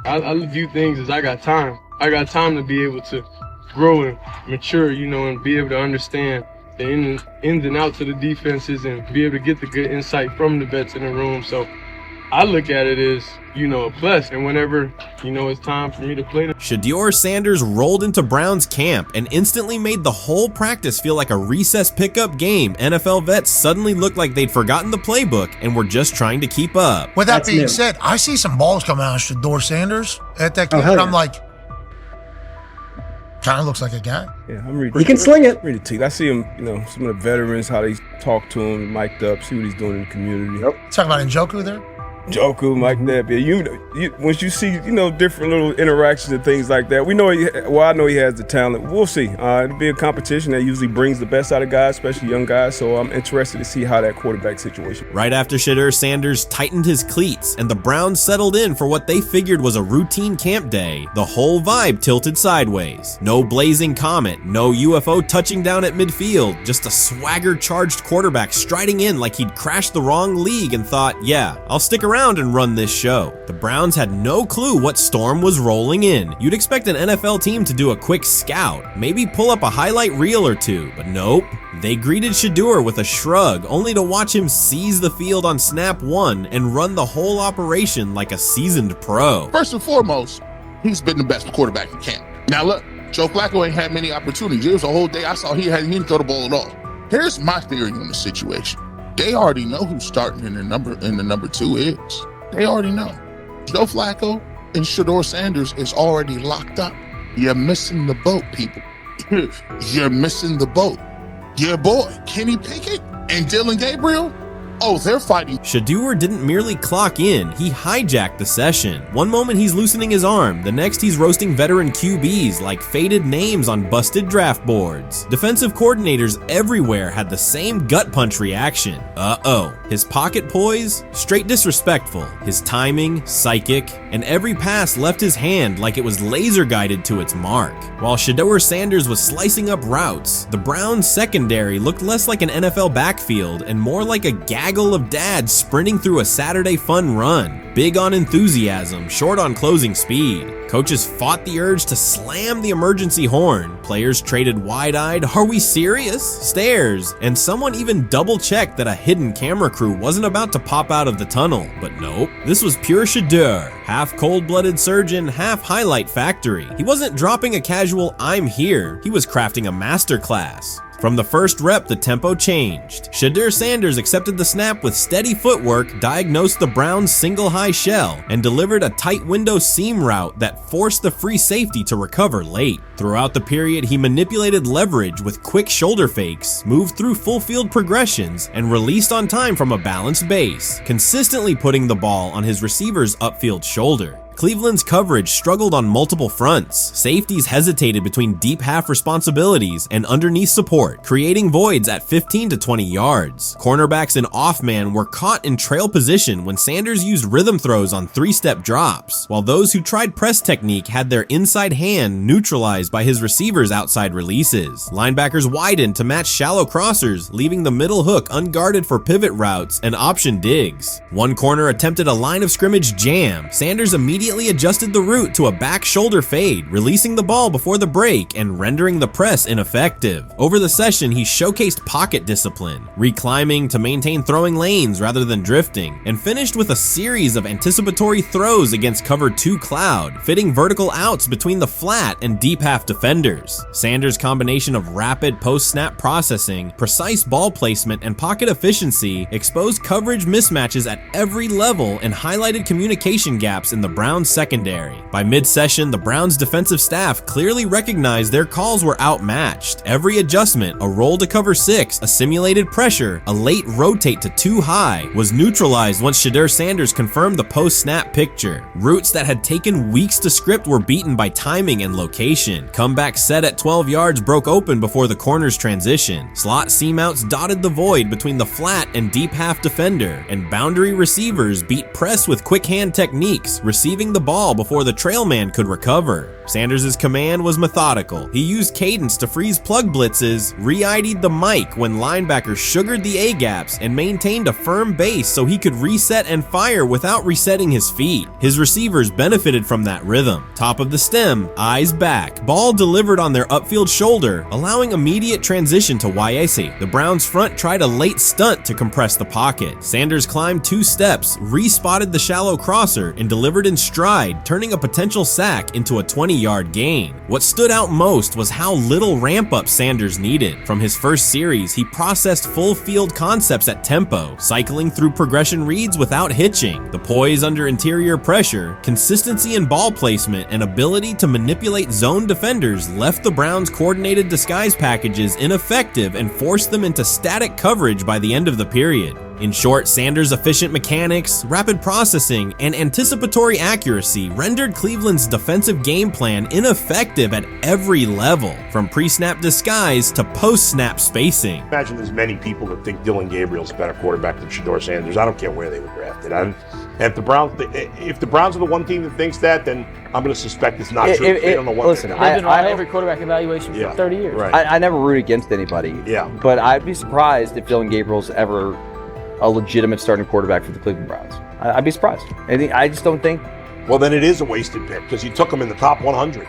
I view things as I got time. I got time to be able to grow and mature, and be able to understand the ins and outs of the defenses and be able to get the good insight from the vets in the room. So I look at it as, a plus. And whenever, it's time for me to play. Shedeur Sanders rolled into Browns camp and instantly made the whole practice feel like a recess pickup game. NFL vets suddenly looked like they'd forgotten the playbook and were just trying to keep up. With that being said, I see some balls coming out of Shedeur Sanders at that camp, and I'm like, kind of looks like a guy. Yeah, I'm reading. He can sling it. Read the team. I see him, some of the veterans, how they talk to him, mic'd up, see what he's doing in the community. Yep. Talking about Njoku there? Njoku, Mike Nebb. Yeah, once you see, different little interactions and things like that, I know he has the talent. We'll see. It'll be a competition that usually brings the best out of guys, especially young guys. So I'm interested to see how that quarterback situation. Right after Shedeur Sanders tightened his cleats and the Browns settled in for what they figured was a routine camp day, the whole vibe tilted sideways. No blazing comet, no UFO touching down at midfield, just a swagger-charged quarterback striding in like he'd crashed the wrong league and thought, yeah, I'll stick around and run this show. The Browns had no clue what storm was rolling in. You'd expect an NFL team to do a quick scout, maybe pull up a highlight reel or two, but nope. They greeted Shedeur with a shrug, only to watch him seize the field on snap one and run the whole operation like a seasoned pro. First and foremost, he's been the best quarterback in camp. Now look, Joe Flacco ain't had many opportunities. There was a whole day I saw he didn't throw the ball at all. Here's my theory on the situation. They already know who's starting in the number 2 is. They already know. Joe Flacco and Shedeur Sanders is already locked up. You're missing the boat, people. You're missing the boat. Your boy, Kenny Pickett and Dylan Gabriel, they're fighting. Shedeur didn't merely clock in, he hijacked the session. One moment he's loosening his arm, the next he's roasting veteran QBs like faded names on busted draft boards. Defensive coordinators everywhere had the same gut punch reaction. His pocket poise? Straight disrespectful. His timing? Psychic. And every pass left his hand like it was laser guided to its mark. While Shedeur Sanders was slicing up routes, the Browns secondary looked less like an NFL backfield and more like a gaggle of dads sprinting through a Saturday fun run. Big on enthusiasm, short on closing speed. Coaches fought the urge to slam the emergency horn. Players traded wide-eyed, "Are we serious?" stares, and someone even double-checked that a hidden camera crew wasn't about to pop out of the tunnel. But nope, this was pure Shedeur. Half cold-blooded surgeon, half highlight factory. He wasn't dropping a casual "I'm here," he was crafting a masterclass. From the first rep, the tempo changed. Shedeur Sanders accepted the snap with steady footwork, diagnosed the Browns' single high shell, and delivered a tight window seam route that forced the free safety to recover late. Throughout the period, he manipulated leverage with quick shoulder fakes, moved through full field progressions, and released on time from a balanced base, consistently putting the ball on his receiver's upfield shoulder. Cleveland's coverage struggled on multiple fronts. Safeties hesitated between deep half responsibilities and underneath support, creating voids at 15 to 20 yards. Cornerbacks and off-man were caught in trail position when Sanders used rhythm throws on 3-step drops, while those who tried press technique had their inside hand neutralized by his receivers' outside releases. Linebackers widened to match shallow crossers, leaving the middle hook unguarded for pivot routes and option digs. One corner attempted a line of scrimmage jam. Sanders immediately adjusted the route to a back shoulder fade, releasing the ball before the break and rendering the press ineffective. Over the session, he showcased pocket discipline, reclimbing to maintain throwing lanes rather than drifting, and finished with a series of anticipatory throws against cover 2 cloud, fitting vertical outs between the flat and deep half defenders. Sanders' combination of rapid post-snap processing, precise ball placement, and pocket efficiency exposed coverage mismatches at every level and highlighted communication gaps in the Browns secondary. By mid-session, the Browns defensive staff clearly recognized their calls were outmatched. Every adjustment, a roll to cover 6, a simulated pressure, a late rotate to 2 high, was neutralized once Shedeur Sanders confirmed the post-snap picture. Routes that had taken weeks to script were beaten by timing and location. Comeback set at 12 yards broke open before the corner's transition. Slot seam-outs dotted the void between the flat and deep half defender, and boundary receivers beat press with quick hand techniques, receiving distributing the ball before the trail man could recover. Sanders' command was methodical. He used cadence to freeze plug blitzes, re-ID'd the mic when linebackers sugared the A-gaps, and maintained a firm base so he could reset and fire without resetting his feet. His receivers benefited from that rhythm. Top of the stem, eyes back. Ball delivered on their upfield shoulder, allowing immediate transition to YAC. The Browns front tried a late stunt to compress the pocket. Sanders climbed 2 steps, re-spotted the shallow crosser, and delivered in stride, turning a potential sack into a 20-yard gain. What stood out most was how little ramp-up Sanders needed. From his first series, he processed full field concepts at tempo, cycling through progression reads without hitching. The poise under interior pressure, consistency in ball placement, and ability to manipulate zone defenders left the Browns' coordinated disguise packages ineffective and forced them into static coverage by the end of the period. In short, Sanders' efficient mechanics, rapid processing, and anticipatory accuracy rendered Cleveland's defensive game plan ineffective at every level, from pre-snap disguise to post-snap spacing. Imagine there's many people that think Dylan Gabriel's a better quarterback than Shedeur Sanders. I don't care where they were drafted. If the Browns are the one team that thinks that, then I'm going to suspect it's not true. They don't know what listen, they're I've doing. been on every quarterback evaluation for 30 years. Right. I never root against anybody. Yeah. But I'd be surprised if Dylan Gabriel's ever a legitimate starting quarterback for the Cleveland Browns. I'd be surprised. I just don't think. Well, then it is a wasted pick because you took him in the top 100.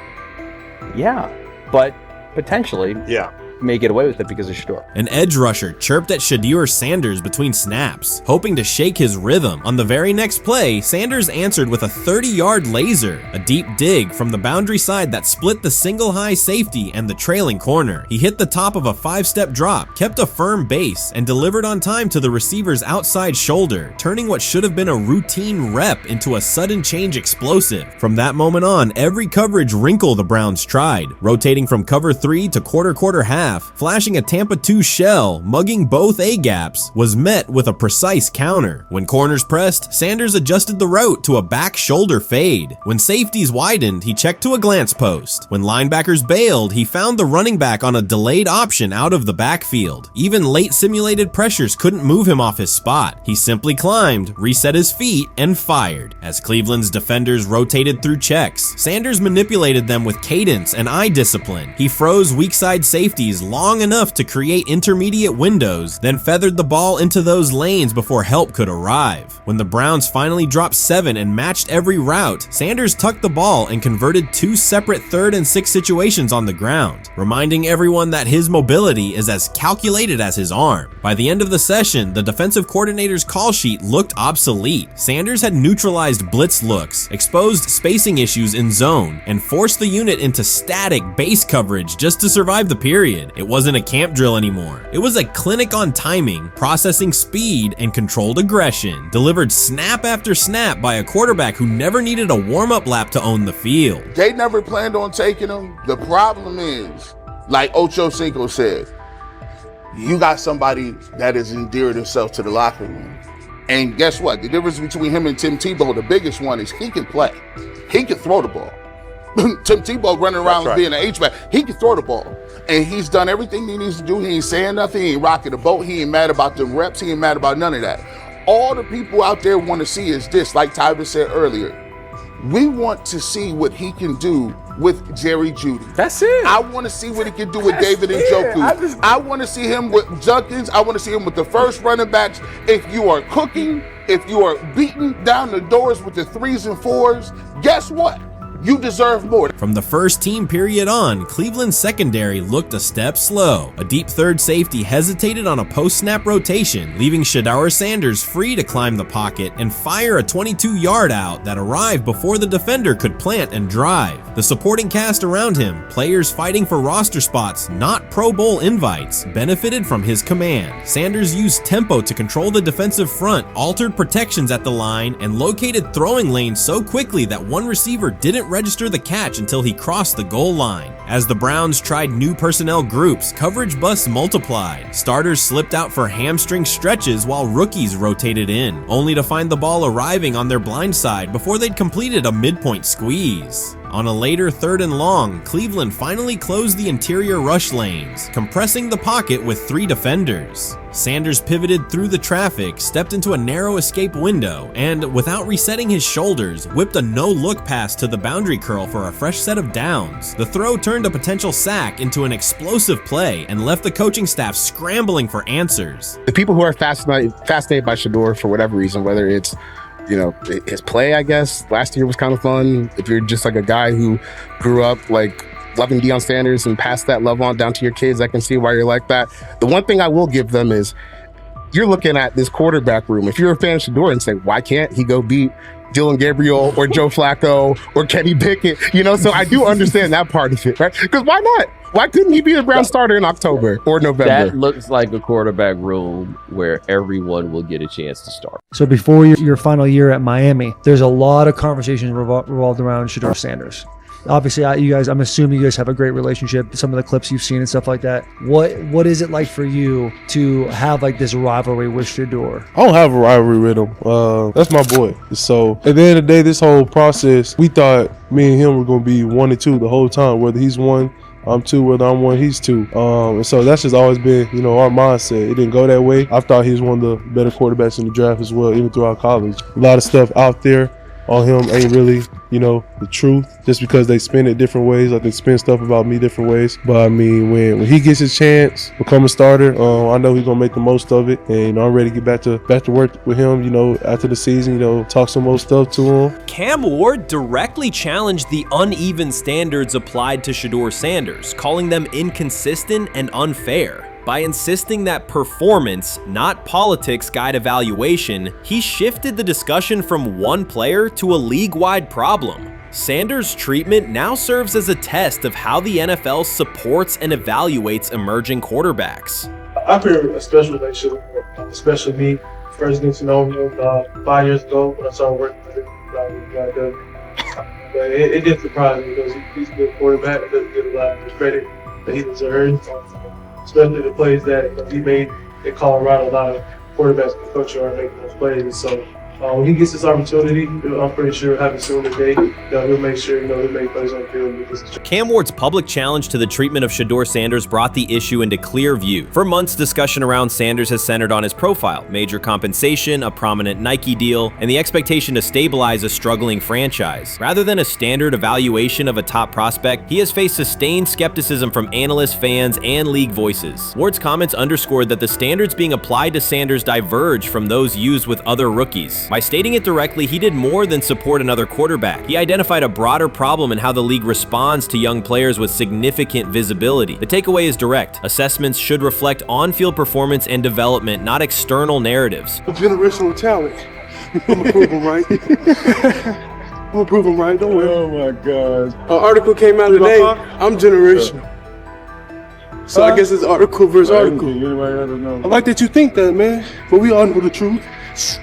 Yeah, but potentially. Yeah. May get away with it because of Shedeur. An edge rusher chirped at Shedeur Sanders between snaps, hoping to shake his rhythm. On the very next play, Sanders answered with a 30-yard laser, a deep dig from the boundary side that split the single high safety and the trailing corner. He hit the top of a 5-step drop, kept a firm base, and delivered on time to the receiver's outside shoulder, turning what should have been a routine rep into a sudden change explosive. From that moment on, every coverage wrinkle the Browns tried, rotating from cover 3 to quarter half, flashing a Tampa 2 shell, mugging both A-gaps, was met with a precise counter. When corners pressed, Sanders adjusted the route to a back shoulder fade. When safeties widened, he checked to a glance post. When linebackers bailed, he found the running back on a delayed option out of the backfield. Even late simulated pressures couldn't move him off his spot. He simply climbed, reset his feet, and fired. As Cleveland's defenders rotated through checks, Sanders manipulated them with cadence and eye discipline. He froze weak side safeties long enough to create intermediate windows, then feathered the ball into those lanes before help could arrive. When the Browns finally dropped 7 and matched every route, Sanders tucked the ball and converted 2 separate 3rd and 6 situations on the ground, reminding everyone that his mobility is as calculated as his arm. By the end of the session, the defensive coordinator's call sheet looked obsolete. Sanders had neutralized blitz looks, exposed spacing issues in zone, and forced the unit into static base coverage just to survive the period. It wasn't a camp drill anymore. It was a clinic on timing, processing speed, and controlled aggression, delivered snap after snap by a quarterback who never needed a warm-up lap to own the field. They never planned on taking him. The problem is, like Ocho Cinco said, you got somebody that has endeared himself to the locker room. And guess what? The difference between him and Tim Tebow, the biggest one, is he can play. He can throw the ball. Tim Tebow running around being an H-back. He can throw the ball. And he's done everything he needs to do. He ain't saying nothing. He ain't rocking the boat. He ain't mad about the reps. He ain't mad about none of that. All the people out there want to see is this, like Tyler said earlier. We want to see what he can do with Jerry Jeudy. That's it. I want to see what he can do with David Njoku. I want to see him with Junkins. I want to see him with the first running backs. If you are cooking, if you are beating down the doors with the 3s and 4s, guess what? You deserve more. From the first team period on, Cleveland's secondary looked a step slow. A deep third safety hesitated on a post-snap rotation, leaving Shedeur Sanders free to climb the pocket and fire a 22-yard out that arrived before the defender could plant and drive. The supporting cast around him, players fighting for roster spots, not Pro Bowl invites, benefited from his command. Sanders used tempo to control the defensive front, altered protections at the line, and located throwing lanes so quickly that one receiver didn't register the catch until he crossed the goal line. As the Browns tried new personnel groups, coverage busts multiplied. Starters slipped out for hamstring stretches while rookies rotated in, only to find the ball arriving on their blind side before they'd completed a midpoint squeeze. On a later 3rd and long, Cleveland finally closed the interior rush lanes, compressing the pocket with 3 defenders. Sanders pivoted through the traffic, stepped into a narrow escape window, and without resetting his shoulders, whipped a no-look pass to the boundary curl for a fresh set of downs. The throw turned a potential sack into an explosive play and left the coaching staff scrambling for answers. The people who are fascinated by Shedeur for whatever reason, whether it's his play, I guess last year was kind of fun. If you're just like a guy who grew up like loving Deion Sanders and passed that love on down to your kids, I can see why you're like that. The one thing I will give them is you're looking at this quarterback room. If you're a fan of Shedeur and say, why can't he go beat Dylan Gabriel or Joe Flacco or Kenny Pickett? So I do understand that part of it, right? Because why not? Why couldn't he be the Brown starter in October or November? That looks like a quarterback room where everyone will get a chance to start. So before your final year at Miami, there's a lot of conversations revolved around Shedeur Sanders. Obviously, I'm assuming you guys have a great relationship. Some of the clips you've seen and stuff like that. What is it like for you to have like this rivalry with Shedeur? I don't have a rivalry with him. That's my boy. So at the end of the day, this whole process, we thought me and him were going to be 1 and 2 the whole time. Whether he's 1, I'm 2, whether I'm 1, he's 2. And so that's just always been, our mindset. It didn't go that way. I thought he was one of the better quarterbacks in the draft as well, even throughout college. A lot of stuff out there on him ain't really, the truth, just because they spin it different ways. Like they spin stuff about me different ways. But I mean, when he gets his chance, become a starter, I know he's gonna make the most of it. And I'm ready to get back to work with him, after the season, talk some more stuff to him. Cam Ward directly challenged the uneven standards applied to Shedeur Sanders, calling them inconsistent and unfair. By insisting that performance, not politics, guide evaluation, he shifted the discussion from one player to a league-wide problem. Sanders' treatment now serves as a test of how the NFL supports and evaluates emerging quarterbacks. I feel a special relationship, especially me. First getting to know him 5 years ago when I started working with him. But it did surprise me because he's a good quarterback. It doesn't get a lot of credit that he deserves. Especially the plays that he made in Colorado. A lot of quarterbacks and coaches are making those plays. So when he gets this opportunity, I'm pretty sure he'll have it soon today. He'll make sure he'll make plays on the field. Cam Ward's public challenge to the treatment of Shedeur Sanders brought the issue into clear view. For months, discussion around Sanders has centered on his profile, major compensation, a prominent Nike deal, and the expectation to stabilize a struggling franchise. Rather than a standard evaluation of a top prospect, he has faced sustained skepticism from analysts, fans, and league voices. Ward's comments underscored that the standards being applied to Sanders diverge from those used with other rookies. By stating it directly, he did more than support another quarterback. He identified a broader problem in how the league responds to young players with significant visibility. The takeaway is direct. Assessments should reflect on-field performance and development, not external narratives. Generational talent. I'm gonna prove him right. I'm gonna prove him right. Don't worry. Oh my God. An article came out today. I'm generational. So I guess it's article versus article. I like that you think that, man. But we all know the truth.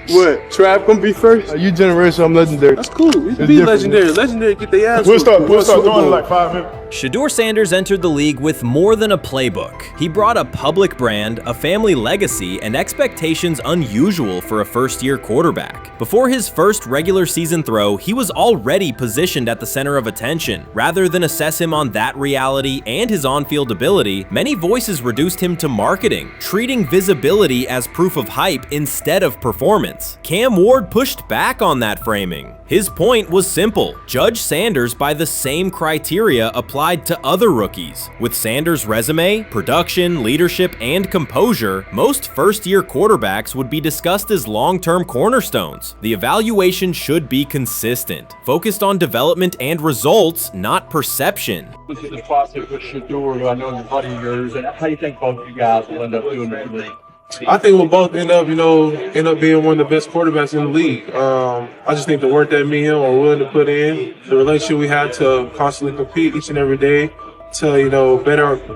What? Trav gonna be first? You generational, I'm legendary. That's cool. We can be legendary. Legendary get their ass. We'll start doing in like 5 minutes. Shedeur Sanders entered the league with more than a playbook. He brought a public brand, a family legacy, and expectations unusual for a first-year quarterback. Before his first regular season throw, he was already positioned at the center of attention. Rather than assess him on that reality and his on-field ability, many voices reduced him to marketing, treating visibility as proof of hype instead of performance. Cam Ward pushed back on that framing. His point was simple: judge Sanders by the same criteria applied to other rookies. With Sanders' resume, production, leadership, and composure, most first-year quarterbacks would be discussed as long-term cornerstones. The evaluation should be consistent, focused on development and results, not perception. This is the process with Shedeur, who I know is a buddy of yours, and how do you think both of you guys will end up doing in the league? I think we'll both end up being one of the best quarterbacks in the league. I just think the work that me and him are willing to put in, the relationship we have to constantly compete each and every day to,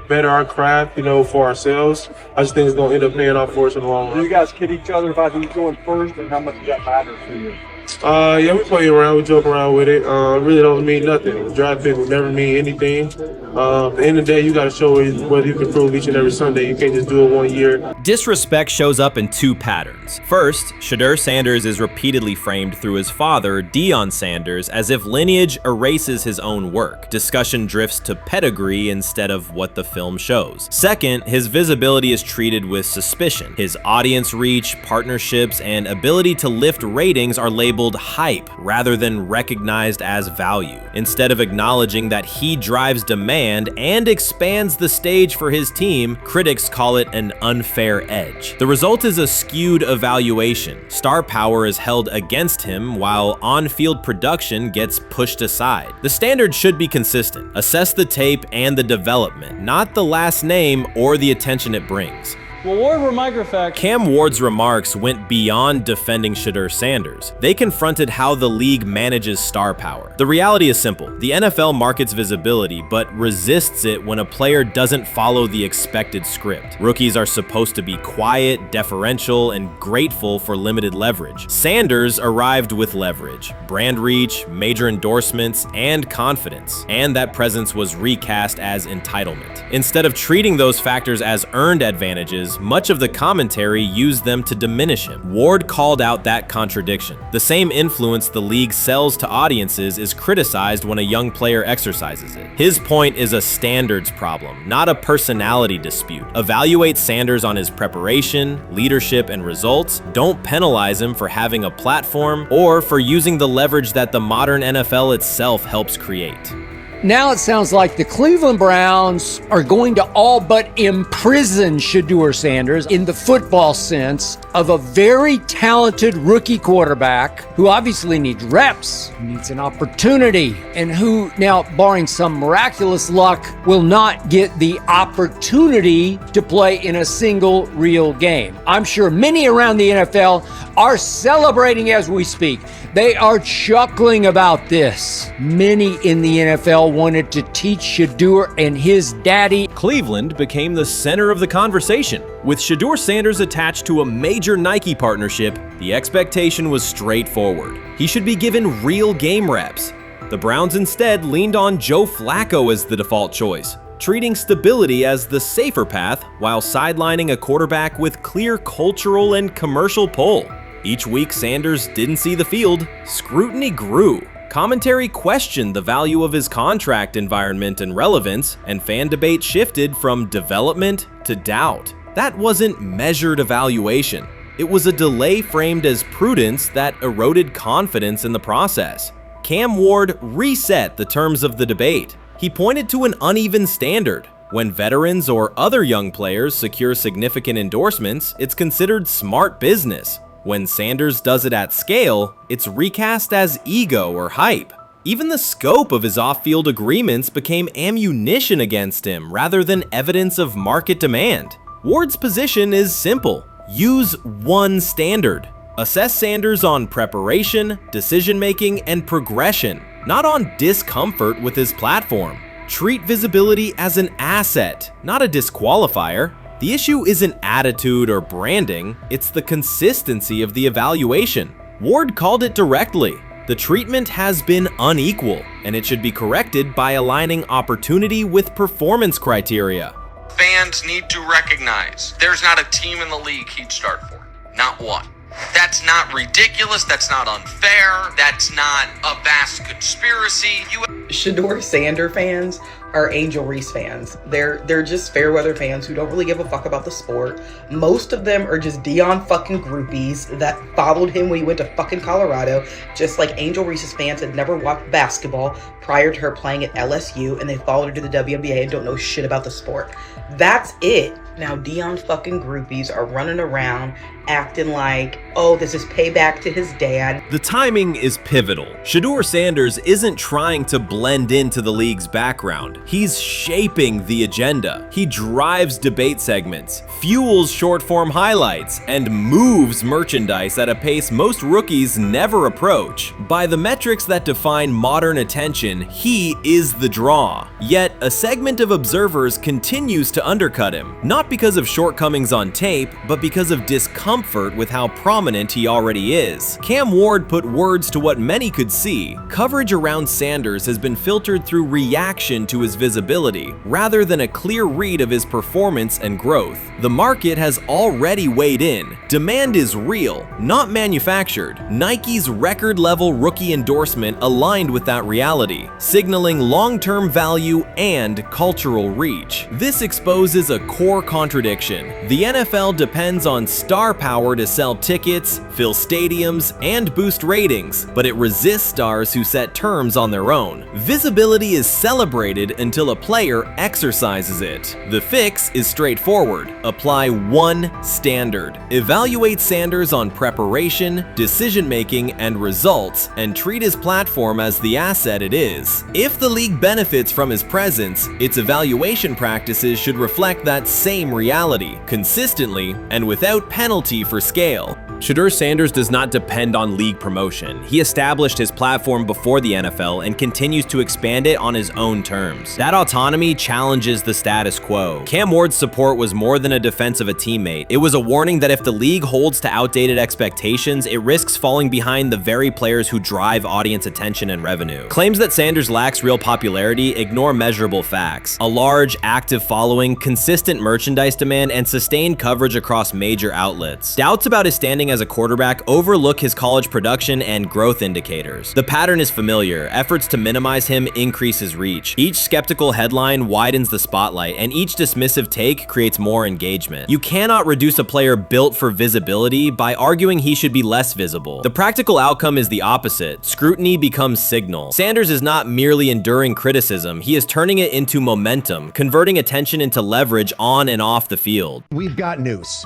better our craft, for ourselves. I just think it's going to end up paying off for us in the long run. Do you guys kid each other about who's going first, and how much does that matter to you? Yeah, we play around, we joke around with it. It really don't mean nothing. The draft pick will never mean anything. At the end of the day, you got to show whether you can prove each and every Sunday. You can't just do it 1 year. Disrespect shows up in two patterns. First, Shedeur Sanders is repeatedly framed through his father, Deion Sanders, as if lineage erases his own work. Discussion drifts to pedigree instead of what the film shows. Second, his visibility is treated with suspicion. His audience reach, partnerships, and ability to lift ratings are labeled hype rather than recognized as value. Instead of acknowledging that he drives demand and expands the stage for his team, critics call it an unfair edge. The result is a skewed evaluation. Star power is held against him while on-field production gets pushed aside. The standard should be consistent. Assess the tape and the development, not the last name or the attention it brings. Well, Ward were microfacts. Cam Ward's remarks went beyond defending Shedeur Sanders. They confronted how the league manages star power. The reality is simple. The NFL markets visibility, but resists it when a player doesn't follow the expected script. Rookies are supposed to be quiet, deferential, and grateful for limited leverage. Sanders arrived with leverage, brand reach, major endorsements, and confidence. And that presence was recast as entitlement. Instead of treating those factors as earned advantages, much of the commentary used them to diminish him. Ward called out that contradiction. The same influence the league sells to audiences is criticized when a young player exercises it. His point is a standards problem, not a personality dispute. Evaluate Sanders on his preparation, leadership, and results. Don't penalize him for having a platform or for using the leverage that the modern NFL itself helps create. Now it sounds like the Cleveland Browns are going to all but imprison Shedeur Sanders in the football sense of a very talented rookie quarterback who obviously needs reps, needs an opportunity, and who now, barring some miraculous luck, will not get the opportunity to play in a single real game. I'm sure many around the NFL are celebrating as we speak. They are chuckling about this. Many in the NFL wanted to teach Shedeur and his daddy. Cleveland became the center of the conversation. With Shedeur Sanders attached to a major Nike partnership, the expectation was straightforward. He should be given real game reps. The Browns instead leaned on Joe Flacco as the default choice, treating stability as the safer path while sidelining a quarterback with clear cultural and commercial pull. Each week Sanders didn't see the field, scrutiny grew. Commentary questioned the value of his contract environment and relevance, and fan debate shifted from development to doubt. That wasn't measured evaluation. It was a delay framed as prudence that eroded confidence in the process. Cam Ward reset the terms of the debate. He pointed to an uneven standard. When veterans or other young players secure significant endorsements, it's considered smart business. When Sanders does it at scale, it's recast as ego or hype. Even the scope of his off-field agreements became ammunition against him rather than evidence of market demand. Ward's position is simple. Use one standard. Assess Sanders on preparation, decision-making, and progression, not on discomfort with his platform. Treat visibility as an asset, not a disqualifier. The issue isn't attitude or branding, it's the consistency of the evaluation. Ward called it directly. The treatment has been unequal, and it should be corrected by aligning opportunity with performance criteria. Fans need to recognize there's not a team in the league he'd start for. Not one. That's not ridiculous, that's not unfair, that's not a vast conspiracy. Shedeur Sanders fans are Angel Reese fans. They're just fair weather fans who don't really give a fuck about the sport. Most of them are just Deion fucking groupies that followed him when he went to fucking Colorado, just like Angel Reese's fans had never watched basketball prior to her playing at LSU, and they followed her to the WNBA and don't know shit about the sport. That's it. Now Deion fucking groupies are running around acting like, oh, this is payback to his dad. The timing is pivotal. Shedeur Sanders isn't trying to blend into the league's background. He's shaping the agenda. He drives debate segments, fuels short-form highlights, and moves merchandise at a pace most rookies never approach. By the metrics that define modern attention, he is the draw. Yet, a segment of observers continues to undercut him, not not because of shortcomings on tape, but because of discomfort with how prominent he already is. Cam Ward put words to what many could see. Coverage around Sanders has been filtered through reaction to his visibility, rather than a clear read of his performance and growth. The market has already weighed in. Demand is real, not manufactured. Nike's record-level rookie endorsement aligned with that reality, signaling long-term value and cultural reach. This exposes a core contradiction. The NFL depends on star power to sell tickets, fill stadiums, and boost ratings, but it resists stars who set terms on their own. Visibility is celebrated until a player exercises it. The fix is straightforward. Apply one standard. Evaluate Sanders on preparation, decision-making, and results, and treat his platform as the asset it is. If the league benefits from his presence, its evaluation practices should reflect that same reality, consistently and without penalty for scale. Shedeur Sanders does not depend on league promotion. He established his platform before the NFL and continues to expand it on his own terms. That autonomy challenges the status quo. Cam Ward's support was more than a defense of a teammate. It was a warning that if the league holds to outdated expectations, it risks falling behind the very players who drive audience attention and revenue. Claims that Sanders lacks real popularity ignore measurable facts. A large, active following, consistent merchandise demand, and sustained coverage across major outlets. Doubts about his standing as a quarterback overlook his college production and growth indicators. The pattern is familiar. Efforts to minimize him increase his reach. Each skeptical headline widens the spotlight, and each dismissive take creates more engagement. You cannot reduce a player built for visibility by arguing he should be less visible. The practical outcome is the opposite. Scrutiny becomes signal. Sanders is not merely enduring criticism, he is turning it into momentum, converting attention into leverage on and off the field. We've got news.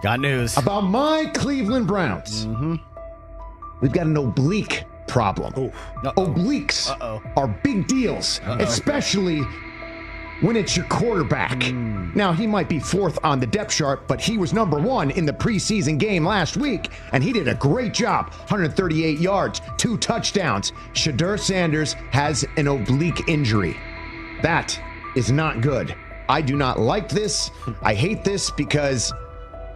Got news about my Cleveland Browns. We've got an oblique problem. Obliques are big deals, especially when it's your quarterback. Now, he might be fourth on the depth chart, but he was number one in the preseason game last week, and he did a great job. 138 yards, 2 touchdowns. Shedeur Sanders has an oblique injury. That is not good. I do not like this. I hate this because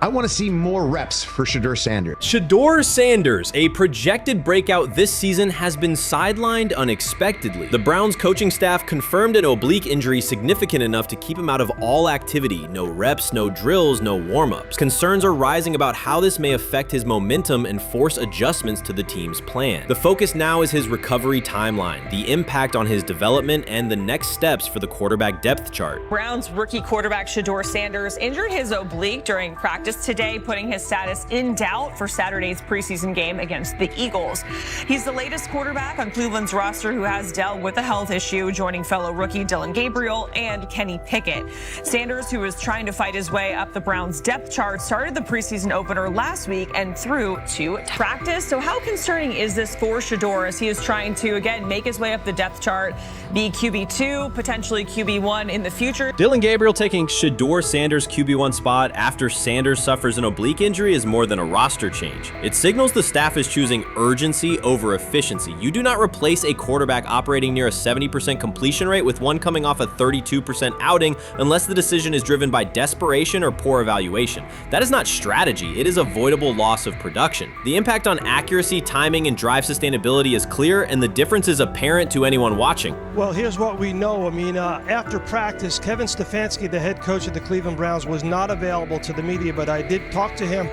I want to see more reps for Shedeur Sanders. Shedeur Sanders, a projected breakout this season, has been sidelined unexpectedly. The Browns coaching staff confirmed an oblique injury significant enough to keep him out of all activity. No reps, no drills, no warm-ups. Concerns are rising about how this may affect his momentum and force adjustments to the team's plan. The focus now is his recovery timeline, the impact on his development, and the next steps for the quarterback depth chart. Browns rookie quarterback Shedeur Sanders injured his oblique during practice today, putting his status in doubt for Saturday's preseason game against the Eagles. He's the latest quarterback on Cleveland's roster who has dealt with a health issue, joining fellow rookie Dillon Gabriel and Kenny Pickett. Sanders, who is trying to fight his way up the Browns depth chart, started the preseason opener last week and threw 2 practice. So how concerning is this for Shedeur as he is trying to, again, make his way up the depth chart, be QB2, potentially QB1 in the future? Dillon Gabriel taking Shedeur Sanders' QB1 spot after Sanders suffers an oblique injury is more than a roster change. It signals the staff is choosing urgency over efficiency. You do not replace a quarterback operating near a 70% completion rate with one coming off a 32% outing unless the decision is driven by desperation or poor evaluation. That is not strategy, it is avoidable loss of production. The impact on accuracy, timing, and drive sustainability is clear, and the difference is apparent to anyone watching. Well, here's what we know. I mean, after practice, Kevin Stefanski, the head coach of the Cleveland Browns, was not available to the media, but I did talk to him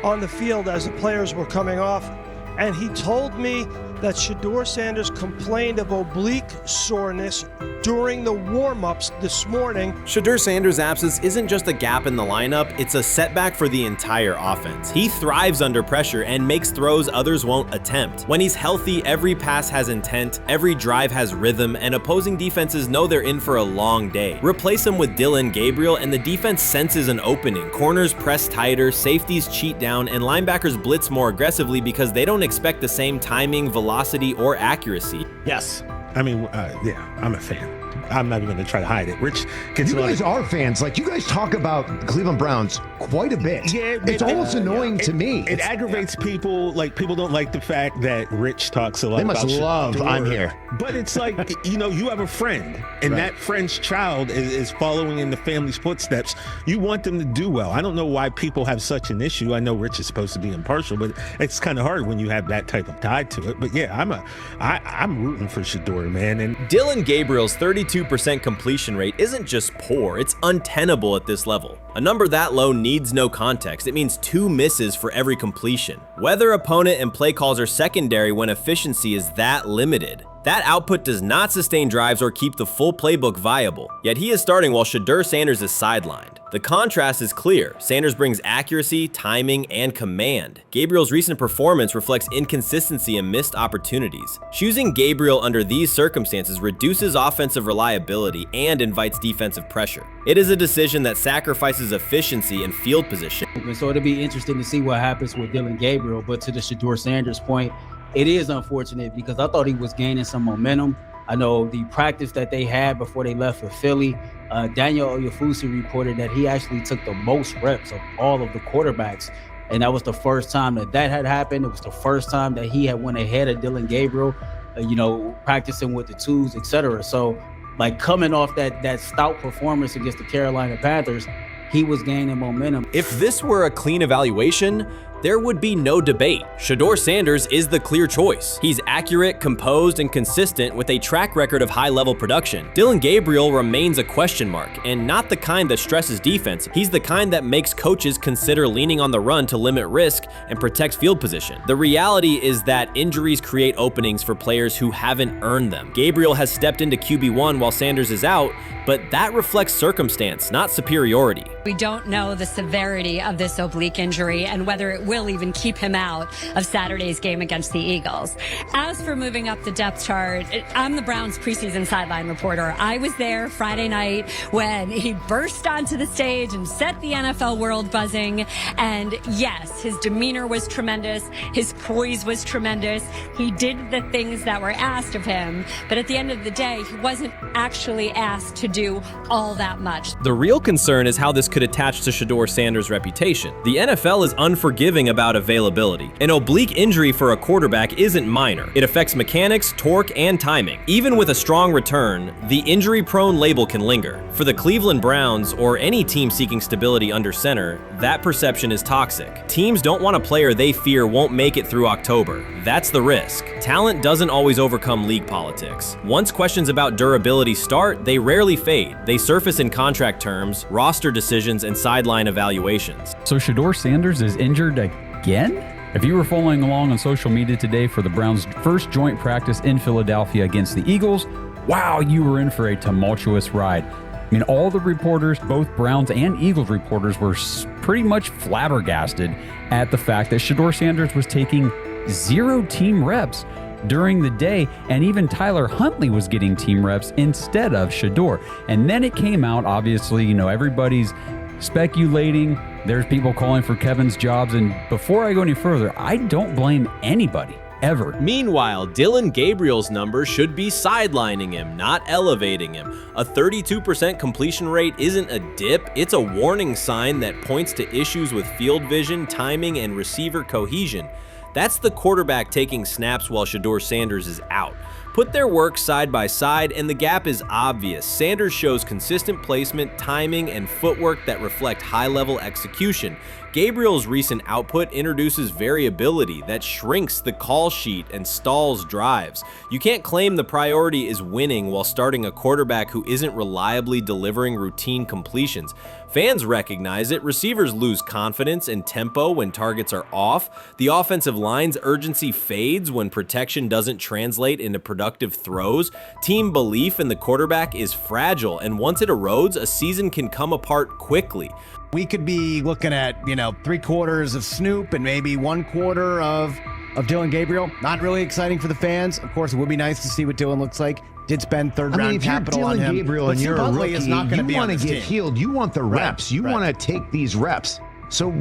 on the field as the players were coming off, and he told me that Shedeur Sanders complained of oblique soreness during the warm-ups this morning. Shedeur Sanders' absence isn't just a gap in the lineup, it's a setback for the entire offense. He thrives under pressure and makes throws others won't attempt. When he's healthy, every pass has intent, every drive has rhythm, and opposing defenses know they're in for a long day. Replace him with Dillon Gabriel and the defense senses an opening. Corners press tighter, safeties cheat down, and linebackers blitz more aggressively because they don't expect the same timing, velocity, or accuracy. Yes. I mean, yeah, I'm a fan. I'm not even going to try to hide it. Rich gets You guys are fans. Like, you guys talk about Cleveland Browns quite a bit. Yeah, it's almost annoying to me. It aggravates people. Like, people don't like the fact that Rich talks a lot They about must love Shedeur. I'm here. But it's like, you have a friend, and that friend's child is following in the family's footsteps. You want them to do well. I don't know why people have such an issue. I know Rich is supposed to be impartial, but it's kind of hard when you have that type of tie to it. But yeah, I'm rooting for Shedeur, man. And Dillon Gabriel's 32% completion rate isn't just poor, it's untenable at this level. A number that low needs no context. It means 2 misses for every completion. Weather, opponent, and play calls are secondary when efficiency is that limited. That output does not sustain drives or keep the full playbook viable, yet he is starting while Shedeur Sanders is sidelined. The contrast is clear. Sanders brings accuracy, timing, and command. Gabriel's recent performance reflects inconsistency and missed opportunities. Choosing Gabriel under these circumstances reduces offensive reliability and invites defensive pressure. It is a decision that sacrifices efficiency and field position. So it'll be interesting to see what happens with Dillon Gabriel, but to the Shedeur Sanders point, it is unfortunate because I thought he was gaining some momentum. I know the practice that they had before they left for Philly, Daniel Oyefusi reported that he actually took the most reps of all of the quarterbacks. And that was the first time that had happened. It was the first time that he had went ahead of Dillon Gabriel, practicing with the twos, etc. So, like, coming off that stout performance against the Carolina Panthers, he was gaining momentum. If this were a clean evaluation, there would be no debate. Shedeur Sanders is the clear choice. He's accurate, composed, and consistent with a track record of high-level production. Dillon Gabriel remains a question mark, and not the kind that stresses defense. He's the kind that makes coaches consider leaning on the run to limit risk and protect field position. The reality is that injuries create openings for players who haven't earned them. Gabriel has stepped into QB1 while Sanders is out, but that reflects circumstance, not superiority. We don't know the severity of this oblique injury and whether it will even keep him out of Saturday's game against the Eagles. As for moving up the depth chart, I'm the Browns preseason sideline reporter. I was there Friday night when he burst onto the stage and set the NFL world buzzing. And yes, his demeanor was tremendous. His poise was tremendous. He did the things that were asked of him. But at the end of the day, he wasn't actually asked to do all that much. The real concern is how this could attach to Shedeur Sanders' reputation. The NFL is unforgiving about availability. An oblique injury for a quarterback isn't minor. It affects mechanics, torque, and timing. Even with a strong return, the injury-prone label can linger. For the Cleveland Browns, or any team seeking stability under center, that perception is toxic. Teams don't want a player they fear won't make it through October. That's the risk. Talent doesn't always overcome league politics. Once questions about durability start, they rarely fade. They surface in contract terms, roster decisions, and sideline evaluations. So Shedeur Sanders is injured again? If you were following along on social media today for the Browns' first joint practice in Philadelphia against the Eagles, wow, you were in for a tumultuous ride. I mean, all the reporters, both Browns and Eagles reporters, were pretty much flabbergasted at the fact that Shedeur Sanders was taking 0 team reps during the day, and even Tyler Huntley was getting team reps instead of Shedeur. And then it came out, obviously, everybody's speculating. There's people calling for Kevin's jobs, and before I go any further, I don't blame anybody, ever. Meanwhile, Dillon Gabriel's numbers should be sidelining him, not elevating him. A 32% completion rate isn't a dip, it's a warning sign that points to issues with field vision, timing, and receiver cohesion. That's the quarterback taking snaps while Shedeur Sanders is out. Put their work side by side and the gap is obvious. Sanders shows consistent placement, timing, and footwork that reflect high-level execution. Gabriel's recent output introduces variability that shrinks the call sheet and stalls drives. You can't claim the priority is winning while starting a quarterback who isn't reliably delivering routine completions. Fans recognize it, receivers lose confidence and tempo when targets are off, the offensive line's urgency fades when protection doesn't translate into productive throws, team belief in the quarterback is fragile, and once it erodes, a season can come apart quickly. We could be looking at, 3/4 of Snoop and maybe 1/4 of Dillon Gabriel. Not really exciting for the fans. Of course, it would be nice to see what Dillon looks like. Did spend third-round capital on him. If you're Dillon Gabriel and you're a rookie, is not you be want to get healed. You want the reps. You want to take these reps. So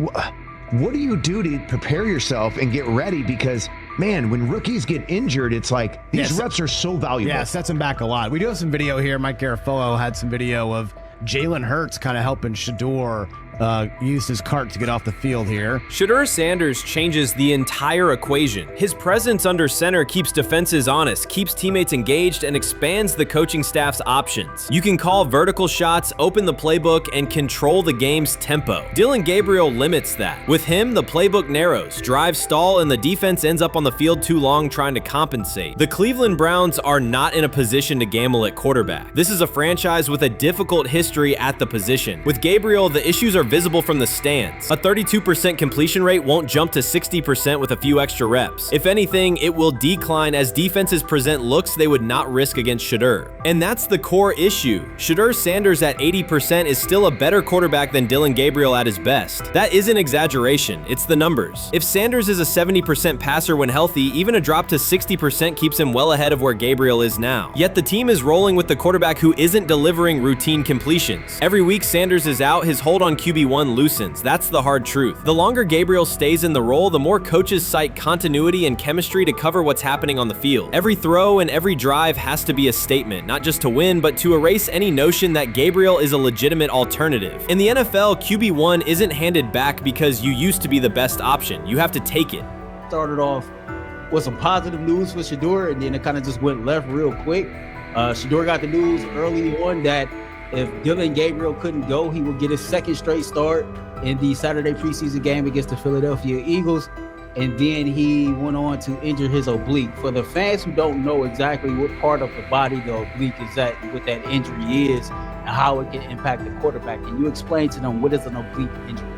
what do you do to prepare yourself and get ready? Because man, when rookies get injured, it's like these reps are so valuable. Yeah, sets him back a lot. We do have some video here. Mike Garafolo had some video of Jalen Hurts kind of helping Shedeur use his cart to get off the field here. Shedeur Sanders changes the entire equation. His presence under center keeps defenses honest, keeps teammates engaged, and expands the coaching staff's options. You can call vertical shots, open the playbook, and control the game's tempo. Dillon Gabriel limits that. With him, the playbook narrows, drives stall, and the defense ends up on the field too long trying to compensate. The Cleveland Browns are not in a position to gamble at quarterback. This is a franchise with a difficult history at the position. With Gabriel, the issues are visible from the stands. A 32% completion rate won't jump to 60% with a few extra reps. If anything, it will decline as defenses present looks they would not risk against Shedeur. And that's the core issue. Shedeur Sanders at 80% is still a better quarterback than Dillon Gabriel at his best. That isn't exaggeration, it's the numbers. If Sanders is a 70% passer when healthy, even a drop to 60% keeps him well ahead of where Gabriel is now. Yet the team is rolling with the quarterback who isn't delivering routine completions. Every week Sanders is out, his hold on QB1 loosens. That's the hard truth. The longer Gabriel stays in the role, the more coaches cite continuity and chemistry to cover what's happening on the field. Every throw and every drive has to be a statement, not just to win, but to erase any notion that Gabriel is a legitimate alternative. In the NFL, QB1 isn't handed back because you used to be the best option. You have to take it. Started off with some positive news for Shedeur, and then it kind of just went left real quick. Shedeur got the news early on that if Dillon Gabriel couldn't go, he would get his second straight start in the Saturday preseason game against the Philadelphia Eagles. And then he went on to injure his oblique. For the fans who don't know exactly what part of the body the oblique is at and what that injury is and how it can impact the quarterback, can you explain to them what is an oblique injury?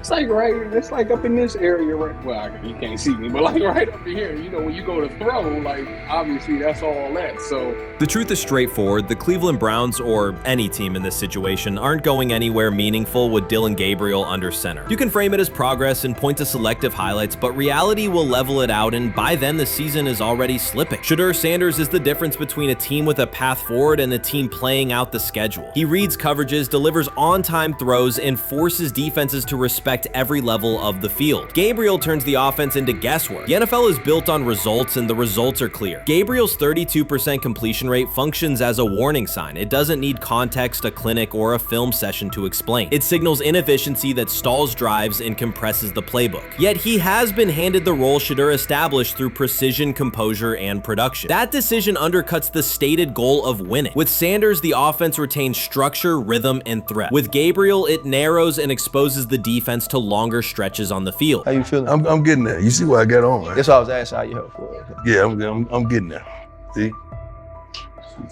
It's like up in this area, right? Well, you can't see me, but like right up in here, when you go to throw, like obviously that's all that. So the truth is straightforward. The Cleveland Browns, or any team in this situation, aren't going anywhere meaningful with Dillon Gabriel under center. You can frame it as progress and point to selective highlights, but reality will level it out, and by then the season is already slipping. Shedeur Sanders is the difference between a team with a path forward and a team playing out the schedule. He reads coverages, delivers on-time throws, and forces defenses to respect every level of the field. Gabriel turns the offense into guesswork. The NFL is built on results, and the results are clear. Gabriel's 32% completion rate functions as a warning sign. It doesn't need context, a clinic, or a film session to explain. It signals inefficiency that stalls drives and compresses the playbook. Yet he has been handed the role Shedeur established through precision, composure, and production. That decision undercuts the stated goal of winning. With Sanders, the offense retains structure, rhythm, and threat. With Gabriel, it narrows and exposes the defense to longer stretches on the field. How you feeling? I'm getting there. You see what I got on, right? That's why I was asking how you help for it. Yeah, I'm getting there. See?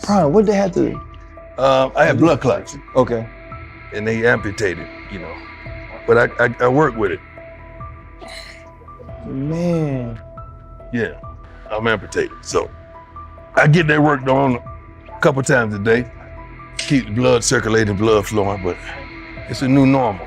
Brian, what did they have to do? I had blood clots. Okay. And they amputated, But I work with it. Man. Yeah, I'm amputated. So I get that worked on a couple times a day. Keep the blood circulating, blood flowing, but it's a new normal.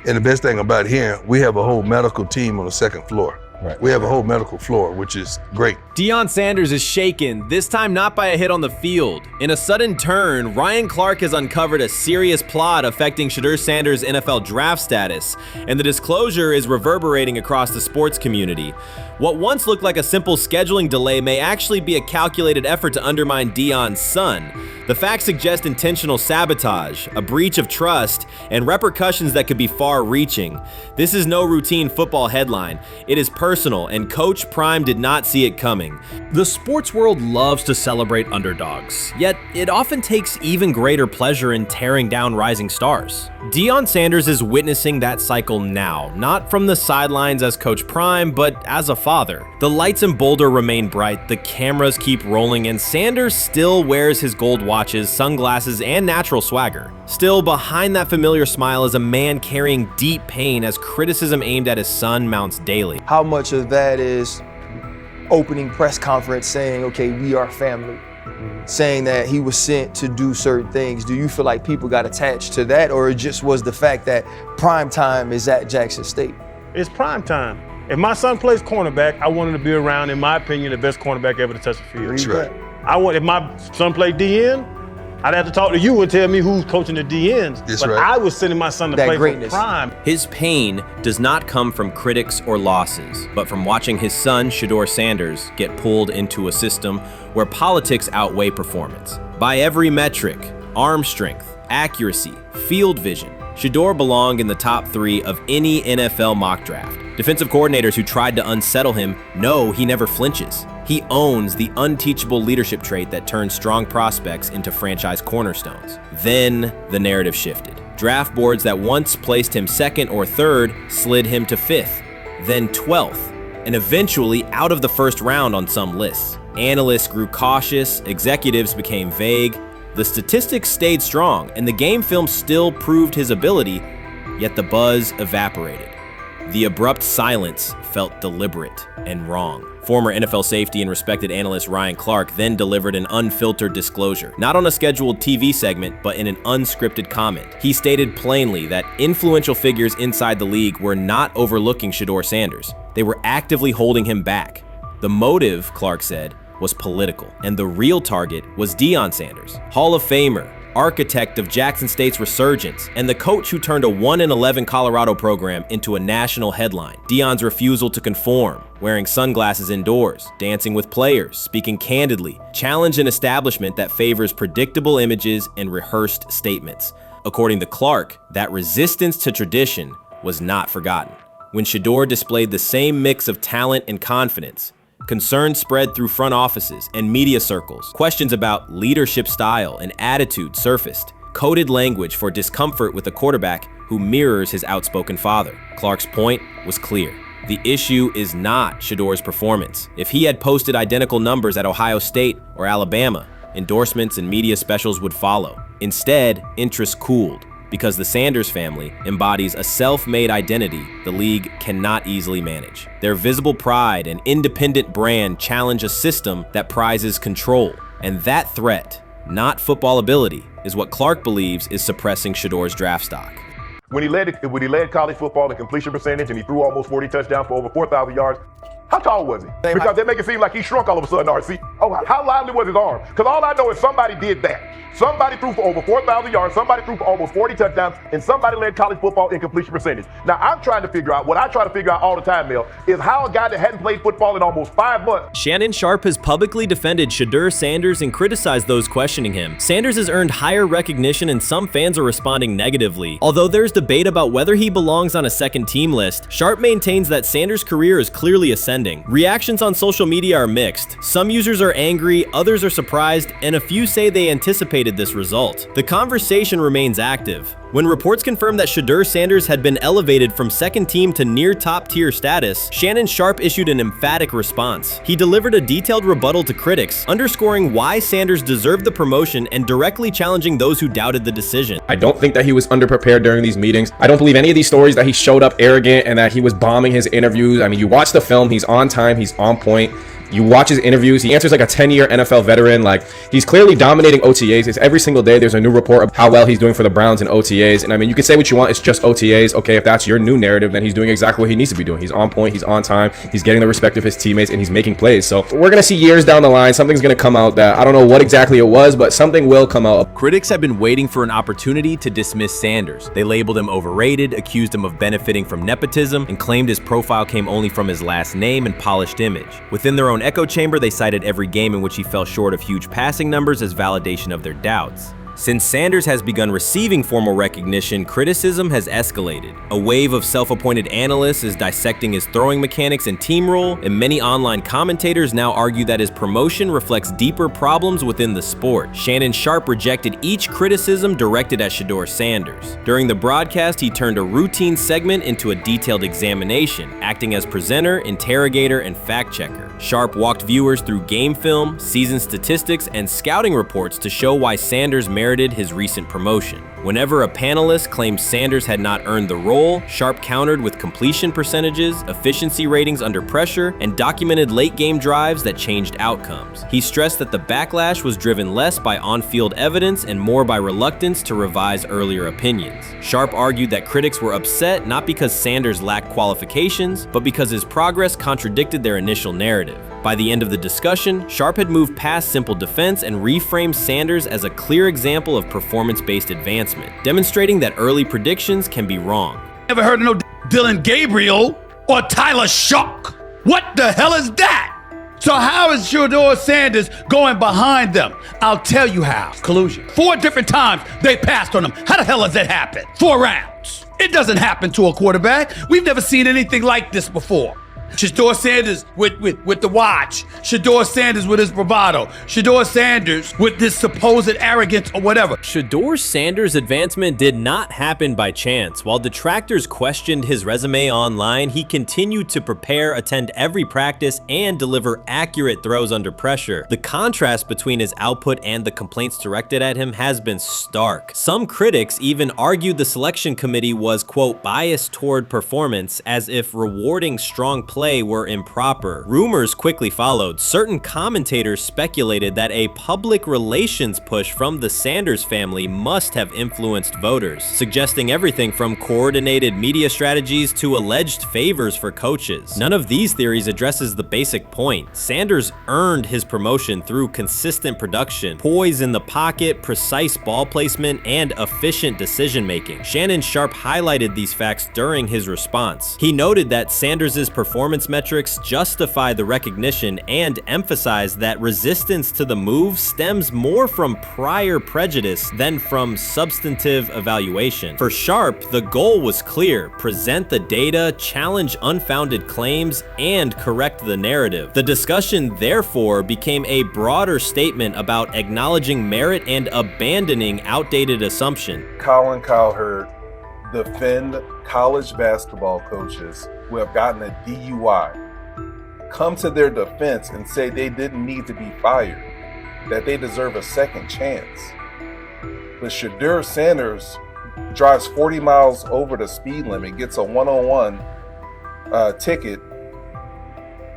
And the best thing about here, we have a whole medical team on the second floor. Right. We have a whole medical floor, which is great. Deion Sanders is shaken, this time not by a hit on the field. In a sudden turn, Ryan Clark has uncovered a serious plot affecting Shedeur Sanders' NFL draft status, and the disclosure is reverberating across the sports community. What once looked like a simple scheduling delay may actually be a calculated effort to undermine Deion's son. The facts suggest intentional sabotage, a breach of trust, and repercussions that could be far-reaching. This is no routine football headline. It is personal, and Coach Prime did not see it coming. The sports world loves to celebrate underdogs, yet it often takes even greater pleasure in tearing down rising stars. Deion Sanders is witnessing that cycle now, not from the sidelines as Coach Prime, but as a father. The lights in Boulder remain bright, the cameras keep rolling, and Sanders still wears his gold watches, sunglasses, and natural swagger. Still, behind that familiar smile is a man carrying deep pain as criticism aimed at his son mounts daily. How much of that is opening press conference saying, okay, we are family, saying that he was sent to do certain things? Do you feel like people got attached to that, or it just was the fact that prime time is at Jackson State? It's prime time. If my son plays cornerback, I want him to be around, in my opinion, the best cornerback ever to touch the field. That's right. If my son played DN, I'd have to talk to you and tell me who's coaching the DNs. That's but right. I was sending my son to play for Prime. His pain does not come from critics or losses, but from watching his son, Shedeur Sanders, get pulled into a system where politics outweigh performance. By every metric, arm strength, accuracy, field vision, Shedeur belonged in the top 3 of any NFL mock draft. Defensive coordinators who tried to unsettle him know he never flinches. He owns the unteachable leadership trait that turns strong prospects into franchise cornerstones. Then the narrative shifted. Draft boards that once placed him 2nd or 3rd slid him to 5th, then 12th, and eventually out of the 1st round on some lists. Analysts grew cautious, executives became vague. The statistics stayed strong, and the game film still proved his ability, yet the buzz evaporated. The abrupt silence felt deliberate and wrong. Former NFL safety and respected analyst Ryan Clark then delivered an unfiltered disclosure, not on a scheduled TV segment, but in an unscripted comment. He stated plainly that influential figures inside the league were not overlooking Shedeur Sanders. They were actively holding him back. The motive, Clark said, was political, and the real target was Deion Sanders, Hall of Famer, architect of Jackson State's resurgence, and the coach who turned a 1-11 Colorado program into a national headline. Deion's refusal to conform, wearing sunglasses indoors, dancing with players, speaking candidly, challenged an establishment that favors predictable images and rehearsed statements. According to Clark, that resistance to tradition was not forgotten. When Shedeur displayed the same mix of talent and confidence, concern spread through front offices and media circles. Questions about leadership style and attitude surfaced. Coded language for discomfort with a quarterback who mirrors his outspoken father. Clark's point was clear. The issue is not Shedeur's performance. If he had posted identical numbers at Ohio State or Alabama, endorsements and media specials would follow. Instead, interest cooled, because the Sanders family embodies a self-made identity the league cannot easily manage. Their visible pride and independent brand challenge a system that prizes control. And that threat, not football ability, is what Clark believes is suppressing Shedeur's draft stock. When he led college football in completion percentage and he threw almost 40 touchdowns for over 4,000 yards, how tall was he? Because they make it seem like he shrunk all of a sudden, RC. Oh, how lively was his arm? Because all I know is somebody did that. Somebody threw for over 4,000 yards, somebody threw for almost 40 touchdowns, and somebody led college football in completion percentage. Now, I'm trying to figure out, what I try to figure out all the time, Mel, is how a guy that hadn't played football in almost 5 months. Shannon Sharpe has publicly defended Shedeur Sanders and criticized those questioning him. Sanders has earned higher recognition and some fans are responding negatively. Although there's debate about whether he belongs on a second team list, Sharpe maintains that Sanders' career is clearly ascending. Reactions on social media are mixed. Some users are angry, others are surprised, and a few say they anticipated this result. The conversation remains active. When reports confirmed that Shedeur Sanders had been elevated from second team to near top tier status, Shannon Sharpe issued an emphatic response. He delivered a detailed rebuttal to critics, underscoring why Sanders deserved the promotion and directly challenging those who doubted the decision. I don't think that he was underprepared during these meetings. I don't believe any of these stories that he showed up arrogant and that he was bombing his interviews. I mean, you watch the film, he's on time, he's on point. You watch his interviews, he answers like a 10-year NFL veteran. Like, he's clearly dominating OTAs. It's every single day there's a new report of how well he's doing for the Browns in OTAs. And I mean, you can say what you want, it's just OTAs. Okay, if that's your new narrative, then he's doing exactly what he needs to be doing. He's on point, he's on time, he's getting the respect of his teammates, and he's making plays. So we're gonna see years down the line, something's gonna come out that I don't know what exactly it was, but something will come out. Critics have been waiting for an opportunity to dismiss Sanders. They labeled him overrated, accused him of benefiting from nepotism, and claimed his profile came only from his last name and polished image. Within their own echo chamber, they cited every game in which he fell short of huge passing numbers as validation of their doubts. Since Sanders has begun receiving formal recognition, criticism has escalated. A wave of self-appointed analysts is dissecting his throwing mechanics and team role, and many online commentators now argue that his promotion reflects deeper problems within the sport. Shannon Sharpe rejected each criticism directed at Shedeur Sanders. During the broadcast, he turned a routine segment into a detailed examination, acting as presenter, interrogator, and fact-checker. Sharpe walked viewers through game film, season statistics, and scouting reports to show why Sanders merited his recent promotion. Whenever a panelist claimed Sanders had not earned the role, Sharpe countered with completion percentages, efficiency ratings under pressure, and documented late-game drives that changed outcomes. He stressed that the backlash was driven less by on-field evidence and more by reluctance to revise earlier opinions. Sharpe argued that critics were upset not because Sanders lacked qualifications, but because his progress contradicted their initial narrative. narrative. By the end of the discussion, Sharp had moved past simple defense and reframed Sanders as a clear example of performance-based advancement, demonstrating that early predictions can be wrong. Never heard of no Dylan Gabriel or Tyler Shock. What the hell is that? So how is Shedeur Sanders going behind them? I'll tell you how. Collusion. 4 different times they passed on him. How the hell does that happen? 4 rounds. It doesn't happen to a quarterback. We've never seen anything like this before. Shedeur Sanders with the watch. Shedeur Sanders with his bravado. Shedeur Sanders with this supposed arrogance or whatever. Shedeur Sanders' advancement did not happen by chance. While detractors questioned his resume online, he continued to prepare, attend every practice, and deliver accurate throws under pressure. The contrast between his output and the complaints directed at him has been stark. Some critics even argued the selection committee was, quote, biased toward performance, as if rewarding strong play were improper. Rumors quickly followed. Certain commentators speculated that a public relations push from the Sanders family must have influenced voters, suggesting everything from coordinated media strategies to alleged favors for coaches. None of these theories addresses the basic point. Sanders earned his promotion through consistent production, poise in the pocket, precise ball placement, and efficient decision-making. Shannon Sharp highlighted these facts during his response. He noted that Sanders' performance metrics justify the recognition and emphasize that resistance to the move stems more from prior prejudice than from substantive evaluation. For Sharp, the goal was clear: present the data, challenge unfounded claims, and correct the narrative. The discussion therefore became a broader statement about acknowledging merit and abandoning outdated assumption. Colin Cowherd defend college basketball coaches who have gotten a DUI, come to their defense and say they didn't need to be fired, that they deserve a second chance. But Shedeur Sanders drives 40 miles over the speed limit, gets a one-on-one ticket,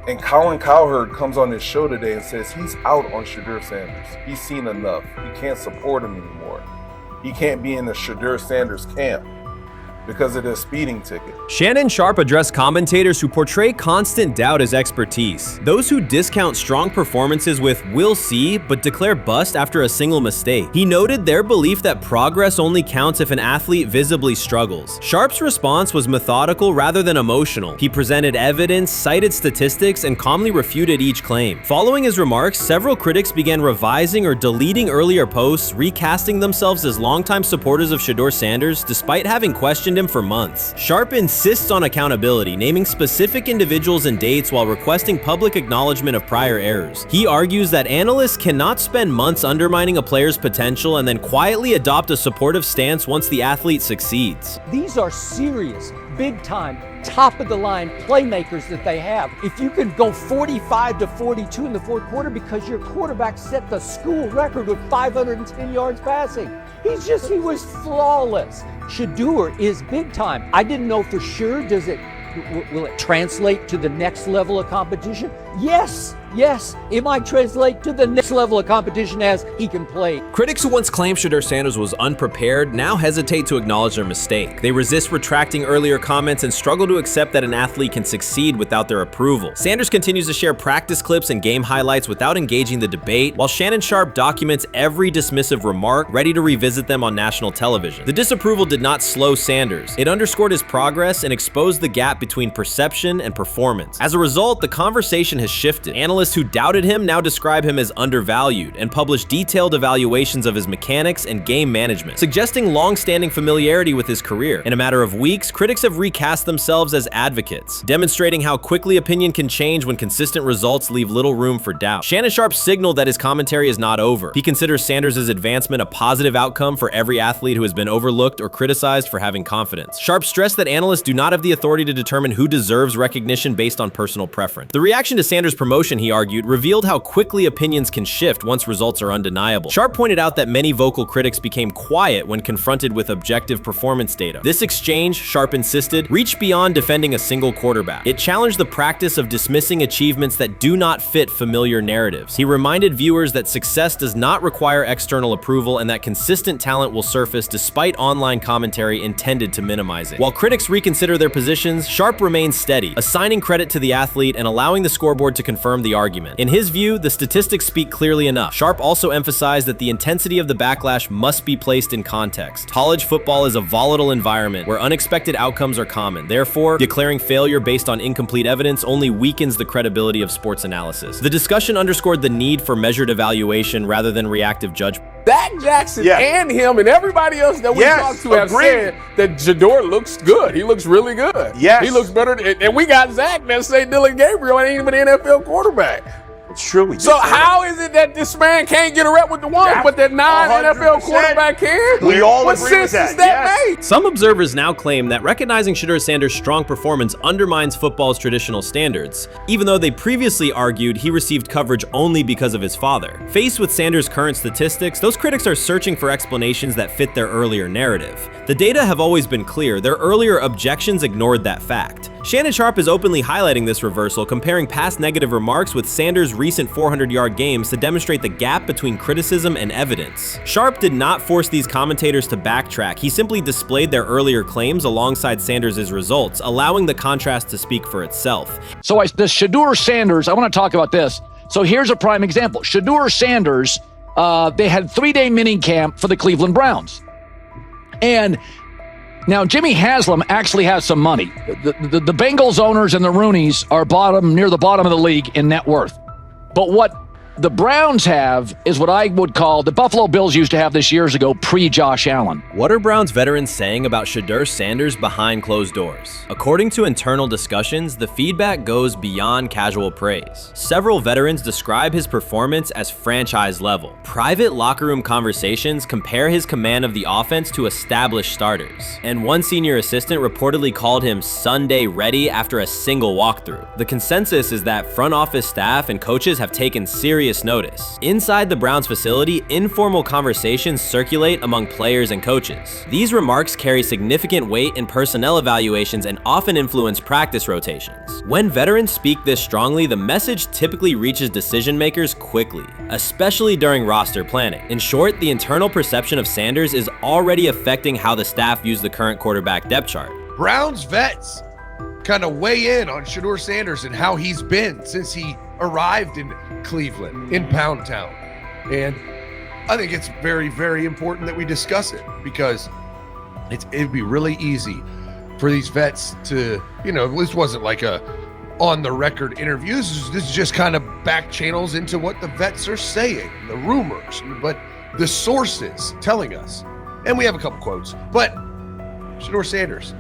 and Colin Cowherd comes on his show today and says he's out on Shedeur Sanders. He's seen enough. He can't support him anymore. He can't be in the Shedeur Sanders camp because of this speeding ticket. Shannon Sharp addressed commentators who portray constant doubt as expertise. Those who discount strong performances with "we'll see" but declare bust after a single mistake. He noted their belief that progress only counts if an athlete visibly struggles. Sharp's response was methodical rather than emotional. He presented evidence, cited statistics, and calmly refuted each claim. Following his remarks, several critics began revising or deleting earlier posts, recasting themselves as longtime supporters of Shedeur Sanders despite having questioned him for months. Sharp insists on accountability, naming specific individuals and dates while requesting public acknowledgement of prior errors. He argues that analysts cannot spend months undermining a player's potential and then quietly adopt a supportive stance once the athlete succeeds. These are serious, big-time, top-of-the-line playmakers that they have. If you can go 45-42 in the fourth quarter because your quarterback set the school record with 510 yards passing. He was flawless. Shedeur is big time. I didn't know for sure, will it translate to the next level of competition? Yes, it might translate to the next level of competition as he can play. Critics who once claimed Shedeur Sanders was unprepared now hesitate to acknowledge their mistake. They resist retracting earlier comments and struggle to accept that an athlete can succeed without their approval. Sanders continues to share practice clips and game highlights without engaging the debate, while Shannon Sharp documents every dismissive remark, ready to revisit them on national television. The disapproval did not slow Sanders. It underscored his progress and exposed the gap between perception and performance. As a result, the conversation has shifted. Analysts who doubted him now describe him as undervalued and publish detailed evaluations of his mechanics and game management, suggesting long-standing familiarity with his career. In a matter of weeks, critics have recast themselves as advocates, demonstrating how quickly opinion can change when consistent results leave little room for doubt. Shannon Sharp signaled that his commentary is not over. He considers Sanders' advancement a positive outcome for every athlete who has been overlooked or criticized for having confidence. Sharp stressed that analysts do not have the authority to determine who deserves recognition based on personal preference. The reaction to Sanders' promotion, he argued, revealed how quickly opinions can shift once results are undeniable. Sharp pointed out that many vocal critics became quiet when confronted with objective performance data. This exchange, Sharp insisted, reached beyond defending a single quarterback. It challenged the practice of dismissing achievements that do not fit familiar narratives. He reminded viewers that success does not require external approval and that consistent talent will surface despite online commentary intended to minimize it. While critics reconsider their positions, Sharp remains steady, assigning credit to the athlete and allowing the scoreboard scoreboard to confirm the argument. In his view, the statistics speak clearly enough. Sharp also emphasized that the intensity of the backlash must be placed in context. College football is a volatile environment where unexpected outcomes are common. Therefore, declaring failure based on incomplete evidence only weakens the credibility of sports analysis. The discussion underscored the need for measured evaluation rather than reactive judgment. Dak Jackson and him and everybody else that we talked to have said that Shedeur looks good. He looks really good. Yes. He looks better. And we got Zach that say Dylan Gabriel ain't even an NFL quarterback. It's true. So how is it that this man can't get a rep with the ones, but that non-NFL quarterback can? We all what agree with sense that. does that make? Some observers now claim that recognizing Shedeur Sanders' strong performance undermines football's traditional standards, even though they previously argued he received coverage only because of his father. Faced with Sanders' current statistics, those critics are searching for explanations that fit their earlier narrative. The data have always been clear. Their earlier objections ignored that fact. Shannon Sharp is openly highlighting this reversal, comparing past negative remarks with Sanders' recent 400-yard games to demonstrate the gap between criticism and evidence. Sharp did not force these commentators to backtrack. He simply displayed their earlier claims alongside Sanders' results, allowing the contrast to speak for itself. So the Shedeur Sanders, I want to talk about this. So here's a prime example. Shedeur Sanders, they had 3-day mini camp for the Cleveland Browns. And now, Jimmy Haslam actually has some money. The Bengals owners and the Rooneys are near the bottom of the league in net worth. But what the Browns have is what I would call the Buffalo Bills used to have this years ago, pre-Josh Allen. What are Browns veterans saying about Shedeur Sanders behind closed doors? According to internal discussions, the feedback goes beyond casual praise. Several veterans describe his performance as franchise level. Private locker room conversations compare his command of the offense to established starters. And one senior assistant reportedly called him Sunday ready after a single walkthrough. The consensus is that front office staff and coaches have taken serious notice. Inside the Browns facility, informal conversations circulate among players and coaches. These remarks carry significant weight in personnel evaluations and often influence practice rotations. When veterans speak this strongly, the message typically reaches decision makers quickly, especially during roster planning. In short, the internal perception of Sanders is already affecting how the staff views the current quarterback depth chart. Browns vets kind of weigh in on Shedeur Sanders and how he's been since he arrived in Cleveland, in Pound Town. And I think it's very, very important that we discuss it, because it'd be really easy for these vets to, this wasn't like a on-the-record interviews. This is just kind of back channels into what the vets are saying, the rumors, but the sources telling us. And we have a couple quotes, but Shedeur Sanders,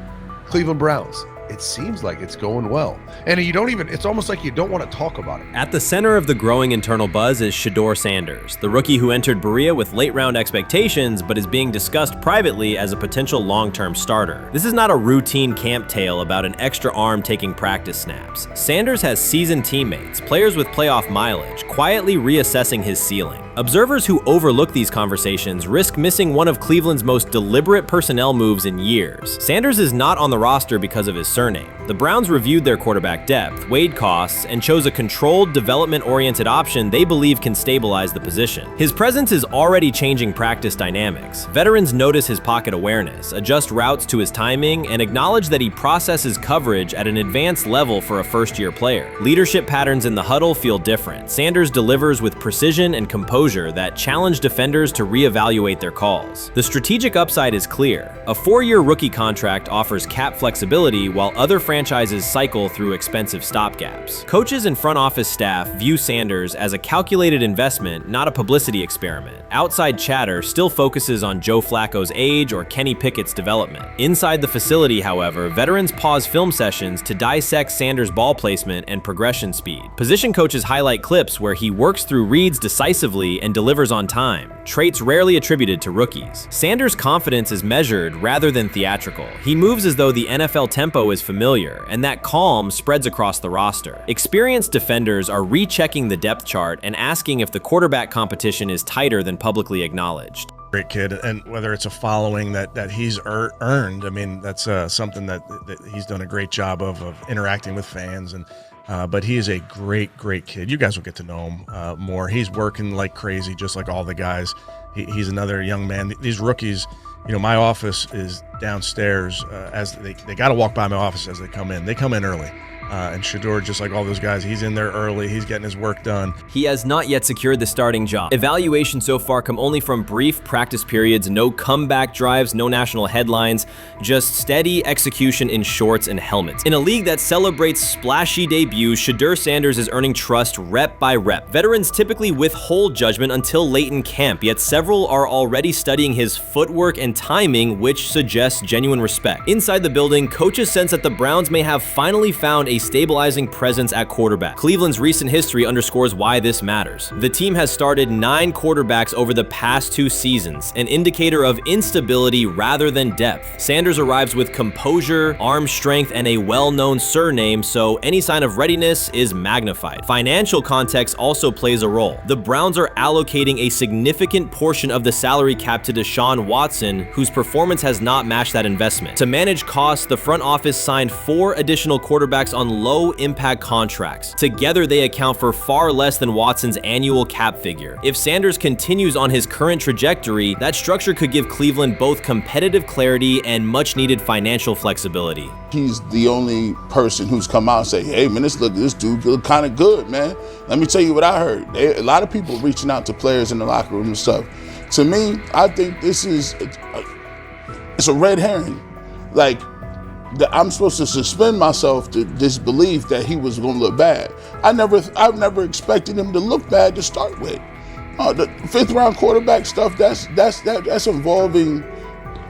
Cleveland Browns, it seems like it's going well. And it's almost like you don't want to talk about it. At the center of the growing internal buzz is Shedeur Sanders, the rookie who entered Berea with late-round expectations but is being discussed privately as a potential long-term starter. This is not a routine camp tale about an extra arm taking practice snaps. Sanders has seasoned teammates, players with playoff mileage, quietly reassessing his ceiling. Observers who overlook these conversations risk missing one of Cleveland's most deliberate personnel moves in years. Sanders is not on the roster because of his surname. The Browns reviewed their quarterback depth, weighed costs, and chose a controlled, development-oriented option they believe can stabilize the position. His presence is already changing practice dynamics. Veterans notice his pocket awareness, adjust routes to his timing, and acknowledge that he processes coverage at an advanced level for a first-year player. Leadership patterns in the huddle feel different. Sanders delivers with precision and composure that challenge defenders to reevaluate their calls. The strategic upside is clear. A 4-year rookie contract offers cap flexibility while other franchises cycle through expensive stopgaps. Coaches and front office staff view Sanders as a calculated investment, not a publicity experiment. Outside chatter still focuses on Joe Flacco's age or Kenny Pickett's development. Inside the facility, however, veterans pause film sessions to dissect Sanders' ball placement and progression speed. Position coaches highlight clips where he works through reads decisively and delivers on time, traits rarely attributed to rookies. Sanders' confidence is measured rather than theatrical. He moves as though the NFL tempo is familiar, and that calm spreads across the roster. Experienced defenders are rechecking the depth chart and asking if the quarterback competition is tighter than publicly acknowledged. Great kid, and whether it's a following that he's earned, I mean, that's something that he's done a great job of interacting with fans, and but he is a great kid. You guys will get to know him more. He's working like crazy, just like all the guys. He's another young man. These rookies, my office is downstairs. As they got to walk by my office as they come in. They come in early. And Shedeur, just like all those guys, he's in there early. He's getting his work done. He has not yet secured the starting job. Evaluations so far come only from brief practice periods, no comeback drives, no national headlines, just steady execution in shorts and helmets. In a league that celebrates splashy debuts, Shedeur Sanders is earning trust rep by rep. Veterans typically withhold judgment until late in camp, yet several are already studying his footwork and timing, which suggests genuine respect. Inside the building, coaches sense that the Browns may have finally found a stabilizing presence at quarterback. Cleveland's recent history underscores why this matters. The team has started 9 quarterbacks over the past 2 seasons, an indicator of instability rather than depth. Sanders arrives with composure, arm strength, and a well-known surname, so any sign of readiness is magnified. Financial context also plays a role. The Browns are allocating a significant portion of the salary cap to Deshaun Watson, whose performance has not matched that investment. To manage costs, the front office signed 4 additional quarterbacks on low-impact contracts. Together, they account for far less than Watson's annual cap figure. If Sanders continues on his current trajectory, that structure could give Cleveland both competitive clarity and much-needed financial flexibility. He's the only person who's come out and say, hey, man, this dude look kind of good, man. Let me tell you what I heard. A lot of people reaching out to players in the locker room and stuff. To me, I think this is it's a red herring. Like, I'm supposed to suspend myself to disbelief that he was going to look bad. I've never expected him to look bad to start with. The 5th round quarterback stuff, that's involving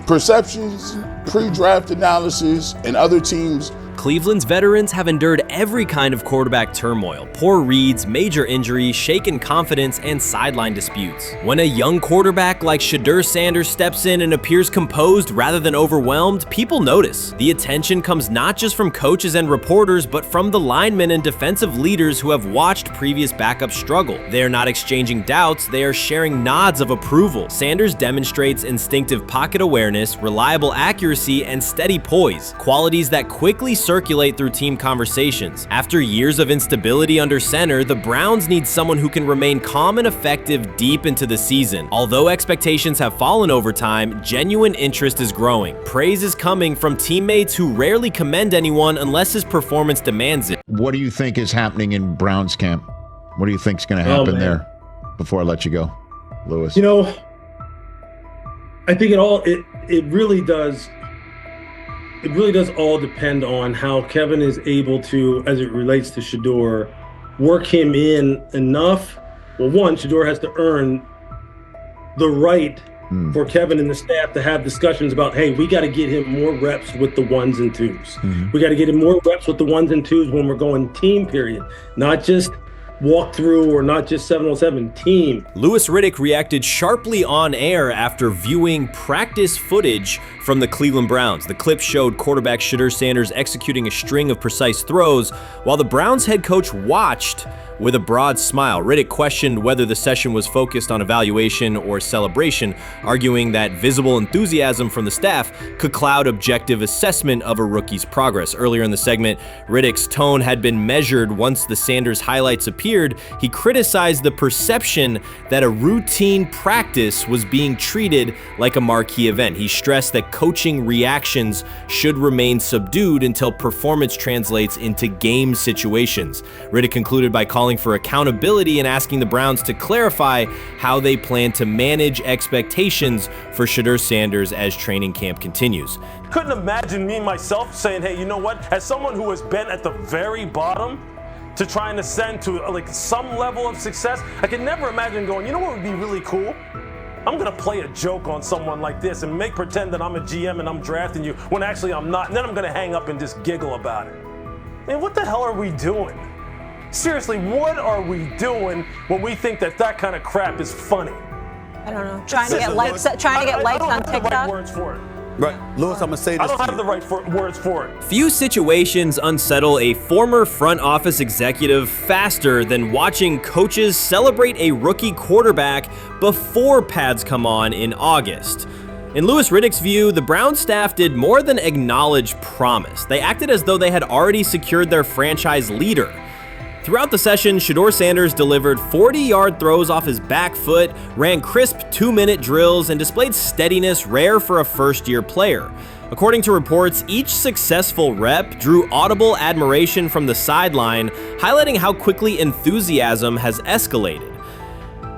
perceptions, pre-draft analysis, and other teams. Cleveland's veterans have endured every kind of quarterback turmoil, poor reads, major injuries, shaken confidence, and sideline disputes. When a young quarterback like Shedeur Sanders steps in and appears composed rather than overwhelmed, people notice. The attention comes not just from coaches and reporters, but from the linemen and defensive leaders who have watched previous backups struggle. They are not exchanging doubts, they are sharing nods of approval. Sanders demonstrates instinctive pocket awareness, reliable accuracy, and steady poise, qualities that quickly circulate through team conversations. After years of instability under center, the Browns need someone who can remain calm and effective deep into the season. Although expectations have fallen over time, genuine interest is growing. Praise is coming from teammates who rarely commend anyone unless his performance demands it. What do you think is happening in Browns camp? What do you think is going to happen there before I let you go, Lewis? I think it really does. It really does all depend on how Kevin is able to, as it relates to Shedeur, work him in enough. Well, one, Shedeur has to earn the right for Kevin and the staff to have discussions about, hey, we got to get him more reps with the 1s and 2s. We got to get him more reps with the 1s and 2s when we're going team period, not just walk through or not just 7-on-7 team. Louis Riddick reacted sharply on air after viewing practice footage from the Cleveland Browns. The clip showed quarterback Shedeur Sanders executing a string of precise throws while the Browns head coach watched with a broad smile. Riddick questioned whether the session was focused on evaluation or celebration, arguing that visible enthusiasm from the staff could cloud objective assessment of a rookie's progress. Earlier in the segment, Riddick's tone had been measured once the Sanders highlights appeared. He criticized the perception that a routine practice was being treated like a marquee event. He stressed that coaching reactions should remain subdued until performance translates into game situations. Riddick concluded by calling for accountability and asking the Browns to clarify how they plan to manage expectations for Shedeur Sanders as training camp continues. Couldn't imagine me myself saying, hey, you know what, as someone who has been at the very bottom to try and ascend to like some level of success, I could never imagine going, you know what would be really cool? I'm gonna play a joke on someone like this and make pretend that I'm a GM and I'm drafting you when actually I'm not, and then I'm gonna hang up and just giggle about it. Man, what the hell are we doing? Seriously, what are we doing when we think that that kind of crap is funny? I don't know. Trying to get likes on TikTok. I don't have the right words for it. Right, Lewis, I'm gonna say this. I don't have the right words for it. Few situations unsettle a former front office executive faster than watching coaches celebrate a rookie quarterback before pads come on in August. In Louis Riddick's view, the Browns staff did more than acknowledge promise. They acted as though they had already secured their franchise leader. Throughout the session, Shedeur Sanders delivered 40-yard throws off his back foot, ran crisp 2-minute drills, and displayed steadiness rare for a first-year player. According to reports, each successful rep drew audible admiration from the sideline, highlighting how quickly enthusiasm has escalated.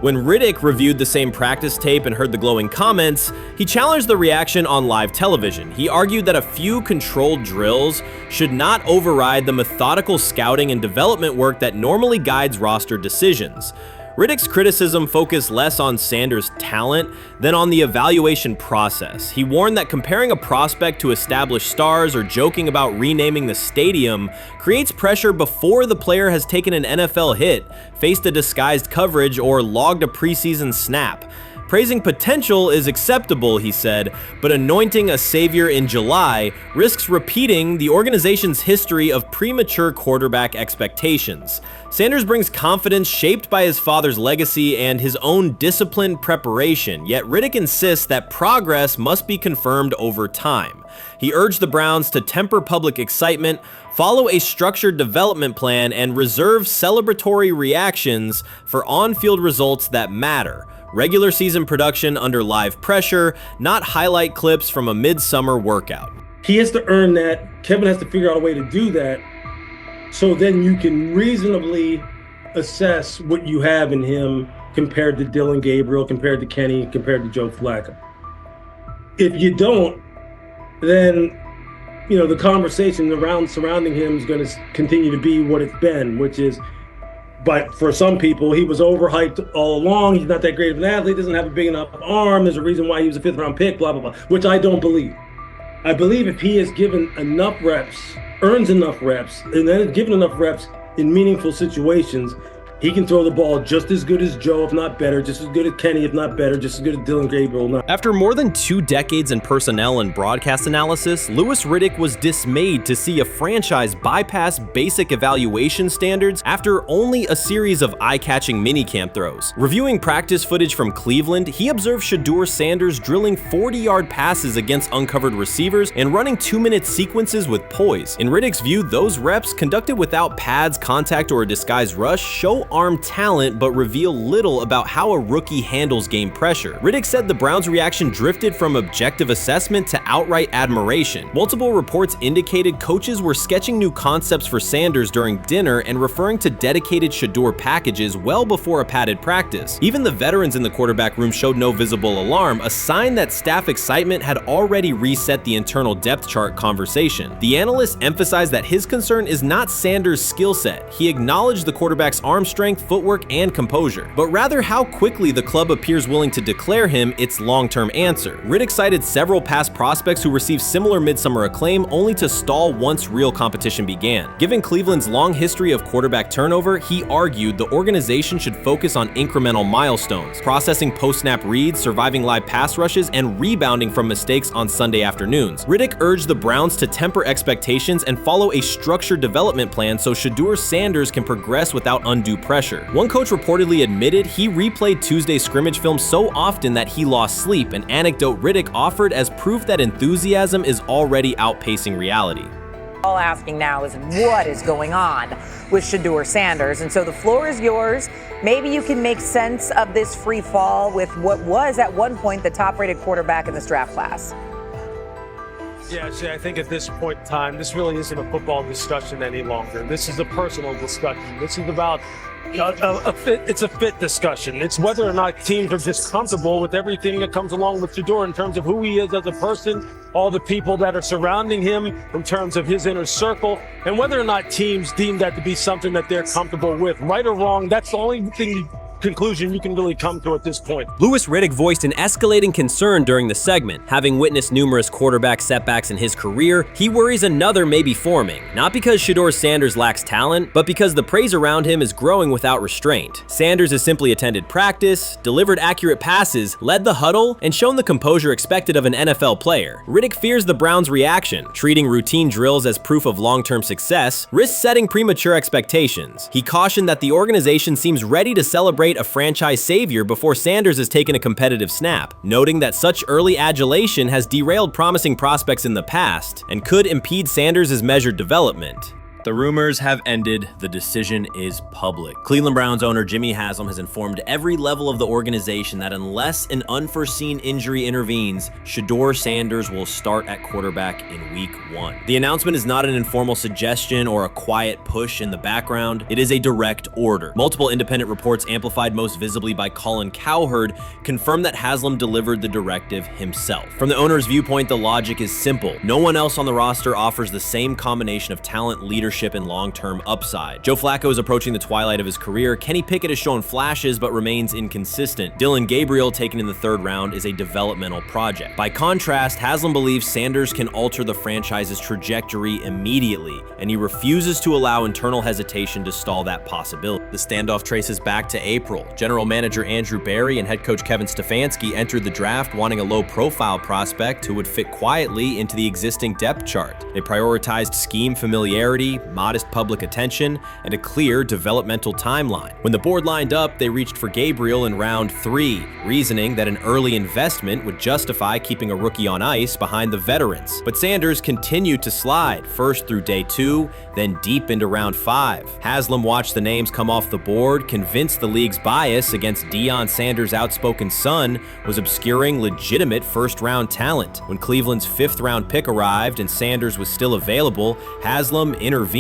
When Riddick reviewed the same practice tape and heard the glowing comments, he challenged the reaction on live television. He argued that a few controlled drills should not override the methodical scouting and development work that normally guides roster decisions. Riddick's criticism focused less on Sanders' talent than on the evaluation process. He warned that comparing a prospect to established stars or joking about renaming the stadium creates pressure before the player has taken an NFL hit, faced a disguised coverage, or logged a preseason snap. Praising potential is acceptable, he said, but anointing a savior in July risks repeating the organization's history of premature quarterback expectations. Sanders brings confidence shaped by his father's legacy and his own disciplined preparation, yet Riddick insists that progress must be confirmed over time. He urged the Browns to temper public excitement, follow a structured development plan, and reserve celebratory reactions for on-field results that matter. Regular season production under live pressure, not highlight clips from a midsummer workout. He has to earn that. Kevin has to figure out a way to do that, so then you can reasonably assess what you have in him compared to Dillon Gabriel, compared to Kenny, compared to Joe Flacco. If you don't, then the conversation surrounding him is going to continue to be what it's been, which is, but for some people, he was overhyped all along. He's not that great of an athlete, doesn't have a big enough arm. There's a reason why he was a 5th-round pick, blah, blah, blah, which I don't believe. I believe if he is given enough reps, earns enough reps, and then is given enough reps in meaningful situations, he can throw the ball just as good as Joe, if not better, just as good as Kenny, if not better, just as good as Dillon Gabriel. After more than 2 decades in personnel and broadcast analysis, Louis Riddick was dismayed to see a franchise bypass basic evaluation standards after only a series of eye-catching minicamp throws. Reviewing practice footage from Cleveland, he observed Shedeur Sanders drilling 40-yard passes against uncovered receivers and running 2-minute sequences with poise. In Riddick's view, those reps, conducted without pads, contact, or a disguised rush, show arm talent but reveal little about how a rookie handles game pressure. Riddick said the Browns' reaction drifted from objective assessment to outright admiration. Multiple reports indicated coaches were sketching new concepts for Sanders during dinner and referring to dedicated Shedeur packages well before a padded practice. Even the veterans in the quarterback room showed no visible alarm, a sign that staff excitement had already reset the internal depth chart conversation. The analyst emphasized that his concern is not Sanders' skill set. He acknowledged the quarterback's arm strength, footwork, and composure, but rather how quickly the club appears willing to declare him its long-term answer. Riddick cited several past prospects who received similar midsummer acclaim only to stall once real competition began. Given Cleveland's long history of quarterback turnover, he argued the organization should focus on incremental milestones, processing post-snap reads, surviving live pass rushes, and rebounding from mistakes on Sunday afternoons. Riddick urged the Browns to temper expectations and follow a structured development plan so Shedeur Sanders can progress without undue pressure. One coach reportedly admitted he replayed Tuesday's scrimmage film so often that he lost sleep, an anecdote Riddick offered as proof that enthusiasm is already outpacing reality. All asking now is what is going on with Shedeur Sanders, and so the floor is yours. Maybe you can make sense of this free fall with what was at one point the top-rated quarterback in this draft class. Yeah, see, I think at this point in time, this really isn't a football discussion any longer. This is a personal discussion. This is about it's a fit discussion. It's whether or not teams are just comfortable with everything that comes along with Shedeur in terms of who he is as a person, all the people that are surrounding him in terms of his inner circle, and whether or not teams deem that to be something that they're comfortable with. Right or wrong, that's the only conclusion you can really come to at this point. Louis Riddick voiced an escalating concern during the segment. Having witnessed numerous quarterback setbacks in his career, he worries another may be forming, not because Shedeur Sanders lacks talent, but because the praise around him is growing without restraint. Sanders has simply attended practice, delivered accurate passes, led the huddle, and shown the composure expected of an NFL player. Riddick fears the Browns' reaction, treating routine drills as proof of long-term success, risks setting premature expectations. He cautioned that the organization seems ready to celebrate a franchise savior before Sanders has taken a competitive snap, noting that such early adulation has derailed promising prospects in the past and could impede Sanders' measured development. The rumors have ended. The decision is public. Cleveland Browns owner Jimmy Haslam has informed every level of the organization that unless an unforeseen injury intervenes, Shedeur Sanders will start at quarterback in week 1. The announcement is not an informal suggestion or a quiet push in the background. It is a direct order. Multiple independent reports, amplified most visibly by Colin Cowherd, confirm that Haslam delivered the directive himself. From the owner's viewpoint, the logic is simple. No one else on the roster offers the same combination of talent, leadership, and long-term upside. Joe Flacco is approaching the twilight of his career. Kenny Pickett has shown flashes but remains inconsistent. Dillon Gabriel, taken in the 3rd round, is a developmental project. By contrast, Haslam believes Sanders can alter the franchise's trajectory immediately, and he refuses to allow internal hesitation to stall that possibility. The standoff traces back to April. General manager Andrew Berry and head coach Kevin Stefanski entered the draft wanting a low-profile prospect who would fit quietly into the existing depth chart. They prioritized scheme familiarity, modest public attention, and a clear developmental timeline. When the board lined up, they reached for Gabriel in round 3, reasoning that an early investment would justify keeping a rookie on ice behind the veterans. But Sanders continued to slide, first through day 2, then deep into round 5. Haslam watched the names come off the board, convinced the league's bias against Deion Sanders' outspoken son was obscuring legitimate first-round talent. When Cleveland's 5th-round pick arrived and Sanders was still available, Haslam intervened.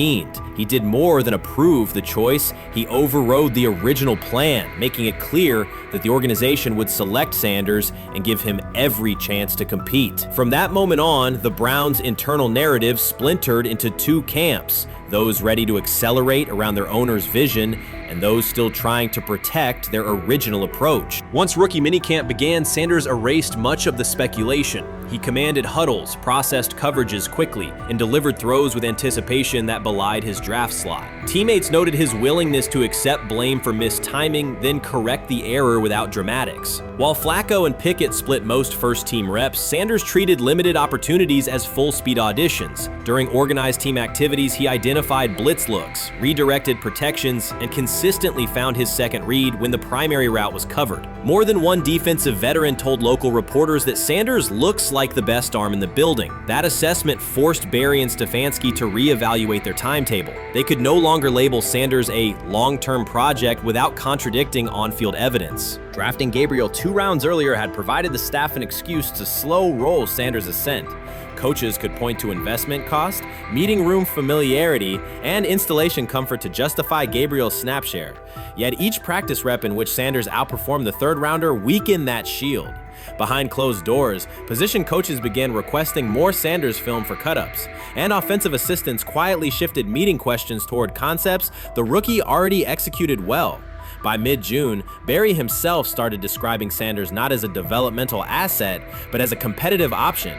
He did more than approve the choice. He overrode the original plan, making it clear that the organization would select Sanders and give him every chance to compete. From that moment on, the Browns' internal narrative splintered into 2 camps: those ready to accelerate around their owner's vision, and those still trying to protect their original approach. Once rookie minicamp began, Sanders erased much of the speculation. He commanded huddles, processed coverages quickly, and delivered throws with anticipation that belied his draft slot. Teammates noted his willingness to accept blame for missed timing, then correct the error without dramatics. While Flacco and Pickett split most first-team reps, Sanders treated limited opportunities as full-speed auditions. During organized team activities, he identified blitz looks, redirected protections, and consistently found his second read when the primary route was covered. More than one defensive veteran told local reporters that Sanders looks like the best arm in the building. That assessment forced Berry and Stefanski to reevaluate their timetable. They could no longer label Sanders a long-term project without contradicting on-field evidence. Drafting Gabriel 2 rounds earlier had provided the staff an excuse to slow roll Sanders' ascent. Coaches could point to investment cost, meeting room familiarity, and installation comfort to justify Gabriel's snap share. Yet each practice rep in which Sanders outperformed the 3rd rounder weakened that shield. Behind closed doors, position coaches began requesting more Sanders film for cut-ups, and offensive assistants quietly shifted meeting questions toward concepts the rookie already executed well. By mid-June, Berry himself started describing Sanders not as a developmental asset, but as a competitive option.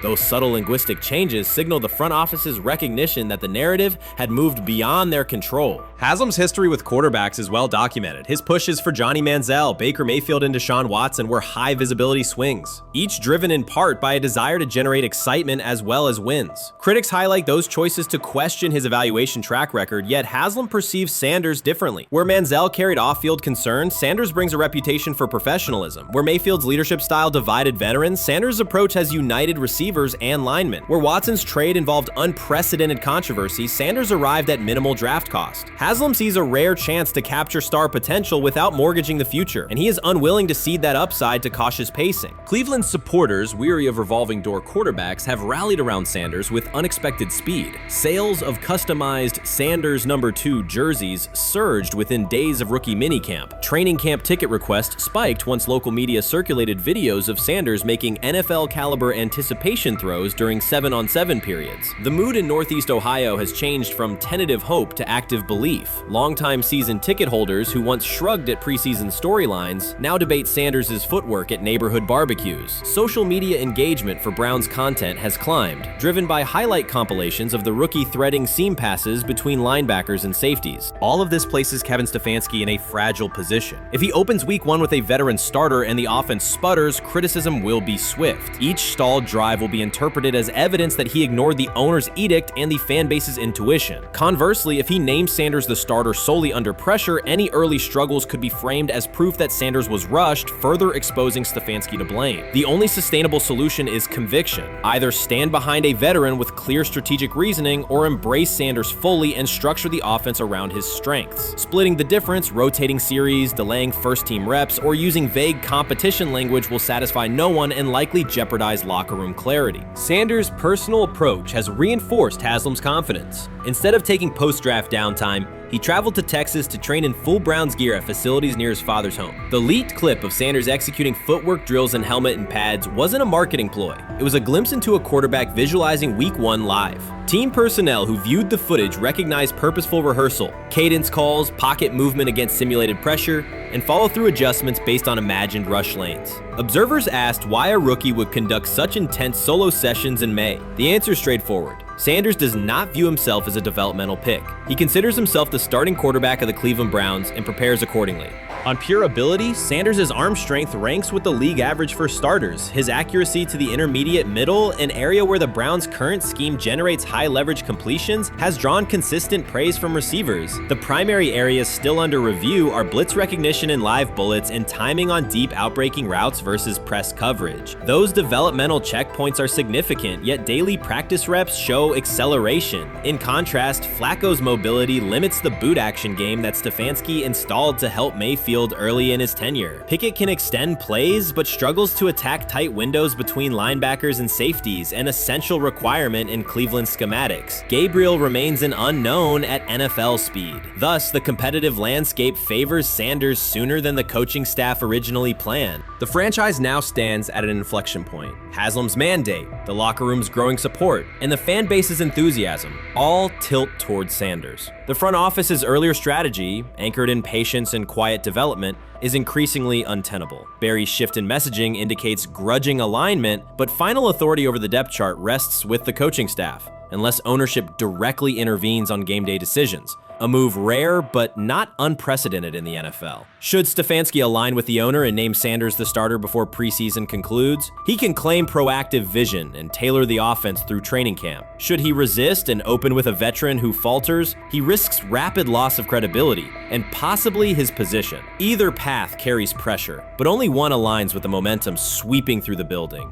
Those subtle linguistic changes signaled the front office's recognition that the narrative had moved beyond their control. Haslam's history with quarterbacks is well documented. His pushes for Johnny Manziel, Baker Mayfield, and Deshaun Watson were high-visibility swings, each driven in part by a desire to generate excitement as well as wins. Critics highlight those choices to question his evaluation track record, yet Haslam perceives Sanders differently. Where Manziel carried off-field concerns, Sanders brings a reputation for professionalism. Where Mayfield's leadership style divided veterans, Sanders' approach has united receivers and linemen. Where Watson's trade involved unprecedented controversy, Sanders arrived at minimal draft cost. Haslam sees a rare chance to capture star potential without mortgaging the future, and he is unwilling to cede that upside to cautious pacing. Cleveland supporters, weary of revolving door quarterbacks, have rallied around Sanders with unexpected speed. Sales of customized Sanders number 2 jerseys surged within days of rookie minicamp. Training camp ticket requests spiked once local media circulated videos of Sanders making NFL-caliber anticipation throws during 7-on-7 periods. The mood in Northeast Ohio has changed from tentative hope to active belief. Longtime season ticket holders who once shrugged at preseason storylines now debate Sanders' footwork at neighborhood barbecues. Social media engagement for Browns content has climbed, driven by highlight compilations of the rookie threading seam passes between linebackers and safeties. All of this places Kevin Stefanski in a fragile position. If he opens week 1 with a veteran starter and the offense sputters, criticism will be swift. Each stalled drive drive will be interpreted as evidence that he ignored the owner's edict and the fan base's intuition. Conversely, if he names Sanders the starter solely under pressure, any early struggles could be framed as proof that Sanders was rushed, further exposing Stefanski to blame. The only sustainable solution is conviction. Either stand behind a veteran with clear strategic reasoning or embrace Sanders fully and structure the offense around his strengths. Splitting the difference, rotating series, delaying first-team reps, or using vague competition language will satisfy no one and likely jeopardize locker room clarity. Sanders' personal approach has reinforced Haslam's confidence. Instead of taking post-draft downtime, he traveled to Texas to train in full Browns gear at facilities near his father's home. The leaked clip of Sanders executing footwork drills in helmet and pads wasn't a marketing ploy. It was a glimpse into a quarterback visualizing Week 1 live. Team personnel who viewed the footage recognized purposeful rehearsal, cadence calls, pocket movement against simulated pressure, and follow-through adjustments based on imagined rush lanes. Observers asked why a rookie would conduct such intense solo sessions in May. The answer is straightforward. Sanders does not view himself as a developmental pick. He considers himself the starting quarterback of the Cleveland Browns and prepares accordingly. On pure ability, Sanders' arm strength ranks with the league average for starters. His accuracy to the intermediate middle, an area where the Browns' current scheme generates high leverage completions, has drawn consistent praise from receivers. The primary areas still under review are blitz recognition and live bullets and timing on deep outbreaking routes versus press coverage. Those developmental checkpoints are significant, yet daily practice reps show acceleration. In contrast, Flacco's mobility limits the boot action game that Stefanski installed to help Mayfield early in his tenure. Pickett can extend plays, but struggles to attack tight windows between linebackers and safeties, an essential requirement in Cleveland schematics. Gabriel remains an unknown at NFL speed. Thus, the competitive landscape favors Sanders sooner than the coaching staff originally planned. The franchise now stands at an inflection point. Haslam's mandate, the locker room's growing support, and the fan base's enthusiasm all tilt towards Sanders. The front office's earlier strategy, anchored in patience and quiet development, is increasingly untenable. Barry's shift in messaging indicates grudging alignment, but final authority over the depth chart rests with the coaching staff, unless ownership directly intervenes on game day decisions. A move rare, but not unprecedented in the NFL. Should Stefanski align with the owner and name Sanders the starter before preseason concludes, he can claim proactive vision and tailor the offense through training camp. Should he resist and open with a veteran who falters, he risks rapid loss of credibility and possibly his position. Either path carries pressure, but only one aligns with the momentum sweeping through the building.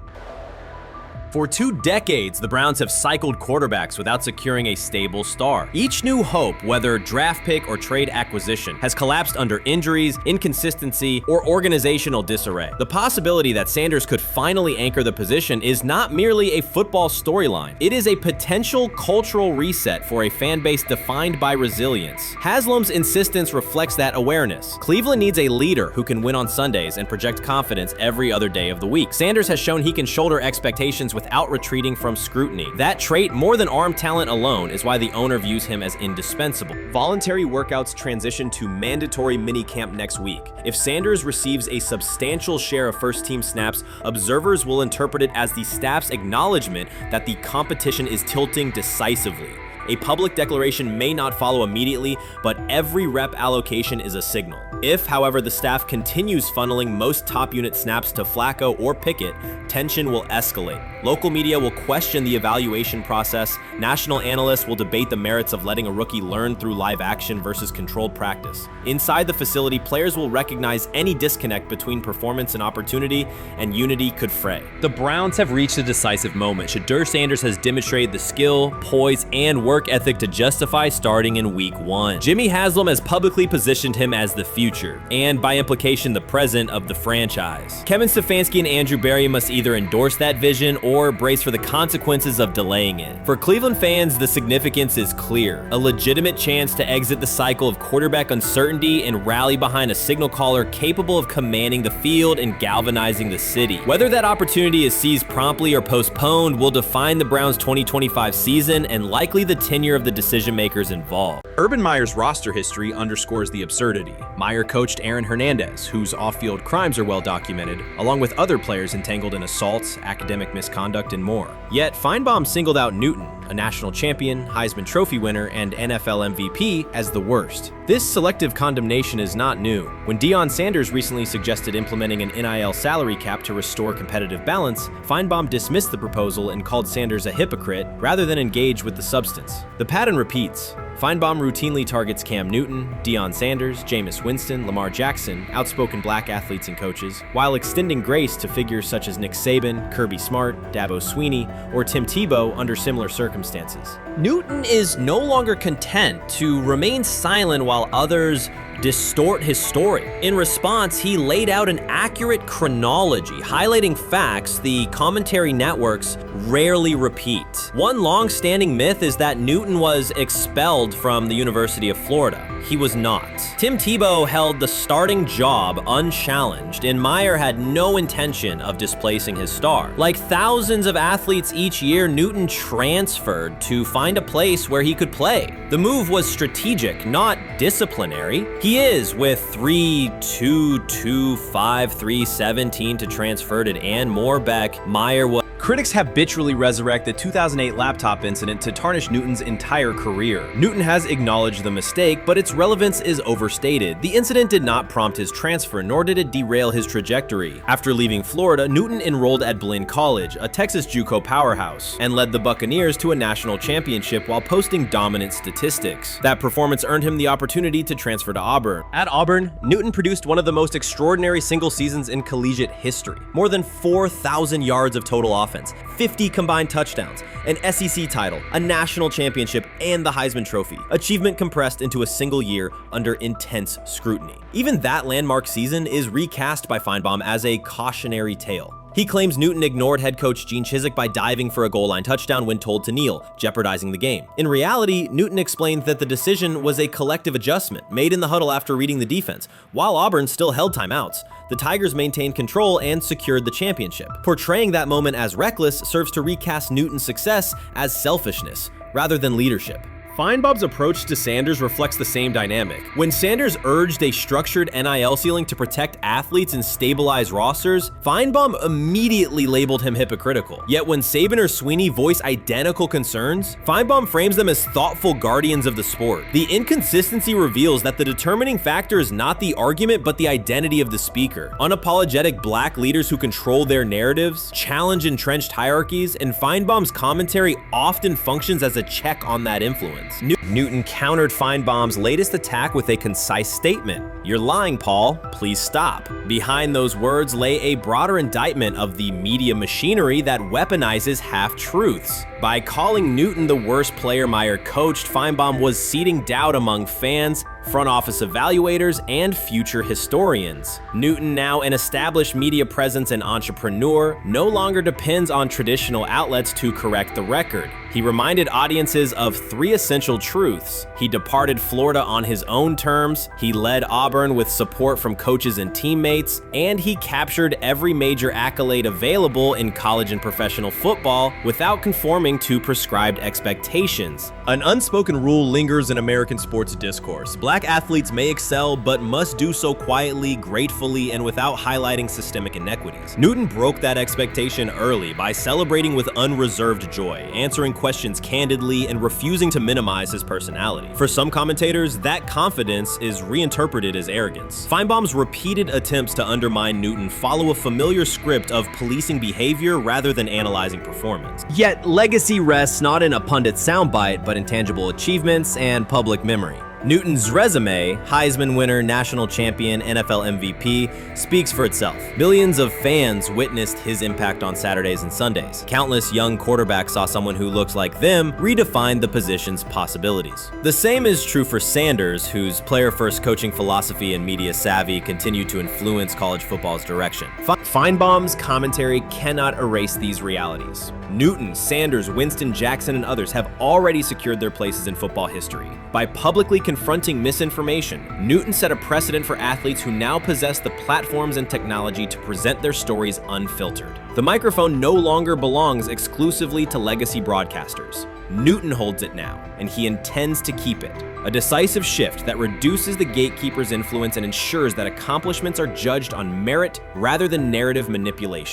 For 2 decades, the Browns have cycled quarterbacks without securing a stable star. Each new hope, whether draft pick or trade acquisition, has collapsed under injuries, inconsistency, or organizational disarray. The possibility that Sanders could finally anchor the position is not merely a football storyline. It is a potential cultural reset for a fan base defined by resilience. Haslam's insistence reflects that awareness. Cleveland needs a leader who can win on Sundays and project confidence every other day of the week. Sanders has shown he can shoulder expectations without retreating from scrutiny. That trait, more than arm talent alone, is why the owner views him as indispensable. Voluntary workouts transition to mandatory minicamp next week. If Sanders receives a substantial share of first-team snaps, observers will interpret it as the staff's acknowledgement that the competition is tilting decisively. A public declaration may not follow immediately, but every rep allocation is a signal. If, however, the staff continues funneling most top unit snaps to Flacco or Pickett, tension will escalate. Local media will question the evaluation process. National analysts will debate the merits of letting a rookie learn through live action versus controlled practice. Inside the facility, players will recognize any disconnect between performance and opportunity, and unity could fray. The Browns have reached a decisive moment. Shedeur Sanders has demonstrated the skill, poise, and work ethic to justify starting in Week 1. Jimmy Haslam has publicly positioned him as the future, and by implication the present, of the franchise. Kevin Stefanski and Andrew Barry must either endorse that vision or brace for the consequences of delaying it. For Cleveland fans, the significance is clear. A legitimate chance to exit the cycle of quarterback uncertainty and rally behind a signal caller capable of commanding the field and galvanizing the city. Whether that opportunity is seized promptly or postponed will define the Browns' 2025 season and likely the tenure of the decision makers involved. Urban Meyer's roster history underscores the absurdity. Meyer coached Aaron Hernandez, whose off-field crimes are well documented, along with other players entangled in assaults, academic misconduct, and more. Yet Feinbaum singled out Newton, a national champion, Heisman Trophy winner, and NFL MVP as the worst. This selective condemnation is not new. When Deion Sanders recently suggested implementing an NIL salary cap to restore competitive balance, Feinbaum dismissed the proposal and called Sanders a hypocrite rather than engage with the substance. The pattern repeats. Feinbaum routinely targets Cam Newton, Deion Sanders, Jameis Winston, Lamar Jackson, outspoken black athletes and coaches, while extending grace to figures such as Nick Saban, Kirby Smart, Dabo Swinney, or Tim Tebow under similar circumstances. Newton is no longer content to remain silent while others distort his story. In response, he laid out an accurate chronology, highlighting facts the commentary networks rarely repeat. One long-standing myth is that Newton was expelled from the University of Florida. He was not. Tim Tebow held the starting job unchallenged, and Meyer had no intention of displacing his star. Like thousands of athletes each year, Newton transferred to find a place where he could play. The move was strategic, not disciplinary. He is, with 3-2-2-5-3-17 to transfer to and more back, Meyer was. Critics habitually resurrect the 2008 laptop incident to tarnish Newton's entire career. Newton has acknowledged the mistake, but its relevance is overstated. The incident did not prompt his transfer, nor did it derail his trajectory. After leaving Florida, Newton enrolled at Blinn College, a Texas JUCO powerhouse, and led the Buccaneers to a national championship while posting dominant statistics. That performance earned him the opportunity to transfer to Auburn. At Auburn, Newton produced one of the most extraordinary single seasons in collegiate history. More than 4,000 yards of total offense, 50 combined touchdowns, an SEC title, a national championship, and the Heisman Trophy. Achievement compressed into a single year under intense scrutiny. Even that landmark season is recast by Feinbaum as a cautionary tale. He claims Newton ignored head coach Gene Chizik by diving for a goal line touchdown when told to kneel, jeopardizing the game. In reality, Newton explained that the decision was a collective adjustment made in the huddle after reading the defense, while Auburn still held timeouts. The Tigers maintained control and secured the championship. Portraying that moment as reckless serves to recast Newton's success as selfishness rather than leadership. Feinbaum's approach to Sanders reflects the same dynamic. When Sanders urged a structured NIL ceiling to protect athletes and stabilize rosters, Feinbaum immediately labeled him hypocritical. Yet when Saban or Swinney voice identical concerns, Feinbaum frames them as thoughtful guardians of the sport. The inconsistency reveals that the determining factor is not the argument but the identity of the speaker. Unapologetic black leaders who control their narratives, challenge entrenched hierarchies, and Feinbaum's commentary often functions as a check on that influence. Newton countered Feinbaum's latest attack with a concise statement. "You're lying, Paul. Please stop." Behind those words lay a broader indictment of the media machinery that weaponizes half-truths. By calling Newton the worst player Meyer coached, Feinbaum was seeding doubt among fans, front office evaluators, and future historians. Newton, now an established media presence and entrepreneur, no longer depends on traditional outlets to correct the record. He reminded audiences of 3 essential truths. He departed Florida on his own terms, he led Auburn with support from coaches and teammates, and he captured every major accolade available in college and professional football without conforming to prescribed expectations. An unspoken rule lingers in American sports discourse. Black athletes may excel, but must do so quietly, gratefully, and without highlighting systemic inequities. Newton broke that expectation early by celebrating with unreserved joy, answering questions candidly, and refusing to minimize his personality. For some commentators, that confidence is reinterpreted as arrogance. Feinbaum's repeated attempts to undermine Newton follow a familiar script of policing behavior rather than analyzing performance. Yet, legacy rests not in a pundit soundbite, but in tangible achievements and public memory. Newton's resume, Heisman winner, national champion, NFL MVP, speaks for itself. Millions of fans witnessed his impact on Saturdays and Sundays. Countless young quarterbacks saw someone who looks like them redefine the position's possibilities. The same is true for Sanders, whose player-first coaching philosophy and media savvy continue to influence college football's direction. Feinbaum's commentary cannot erase these realities. Newton, Sanders, Winston, Jackson, and others have already secured their places in football history. By publicly confronting misinformation, Newton set a precedent for athletes who now possess the platforms and technology to present their stories unfiltered. The microphone no longer belongs exclusively to legacy broadcasters. Newton holds it now, and he intends to keep it. A decisive shift that reduces the gatekeeper's influence and ensures that accomplishments are judged on merit rather than narrative manipulation.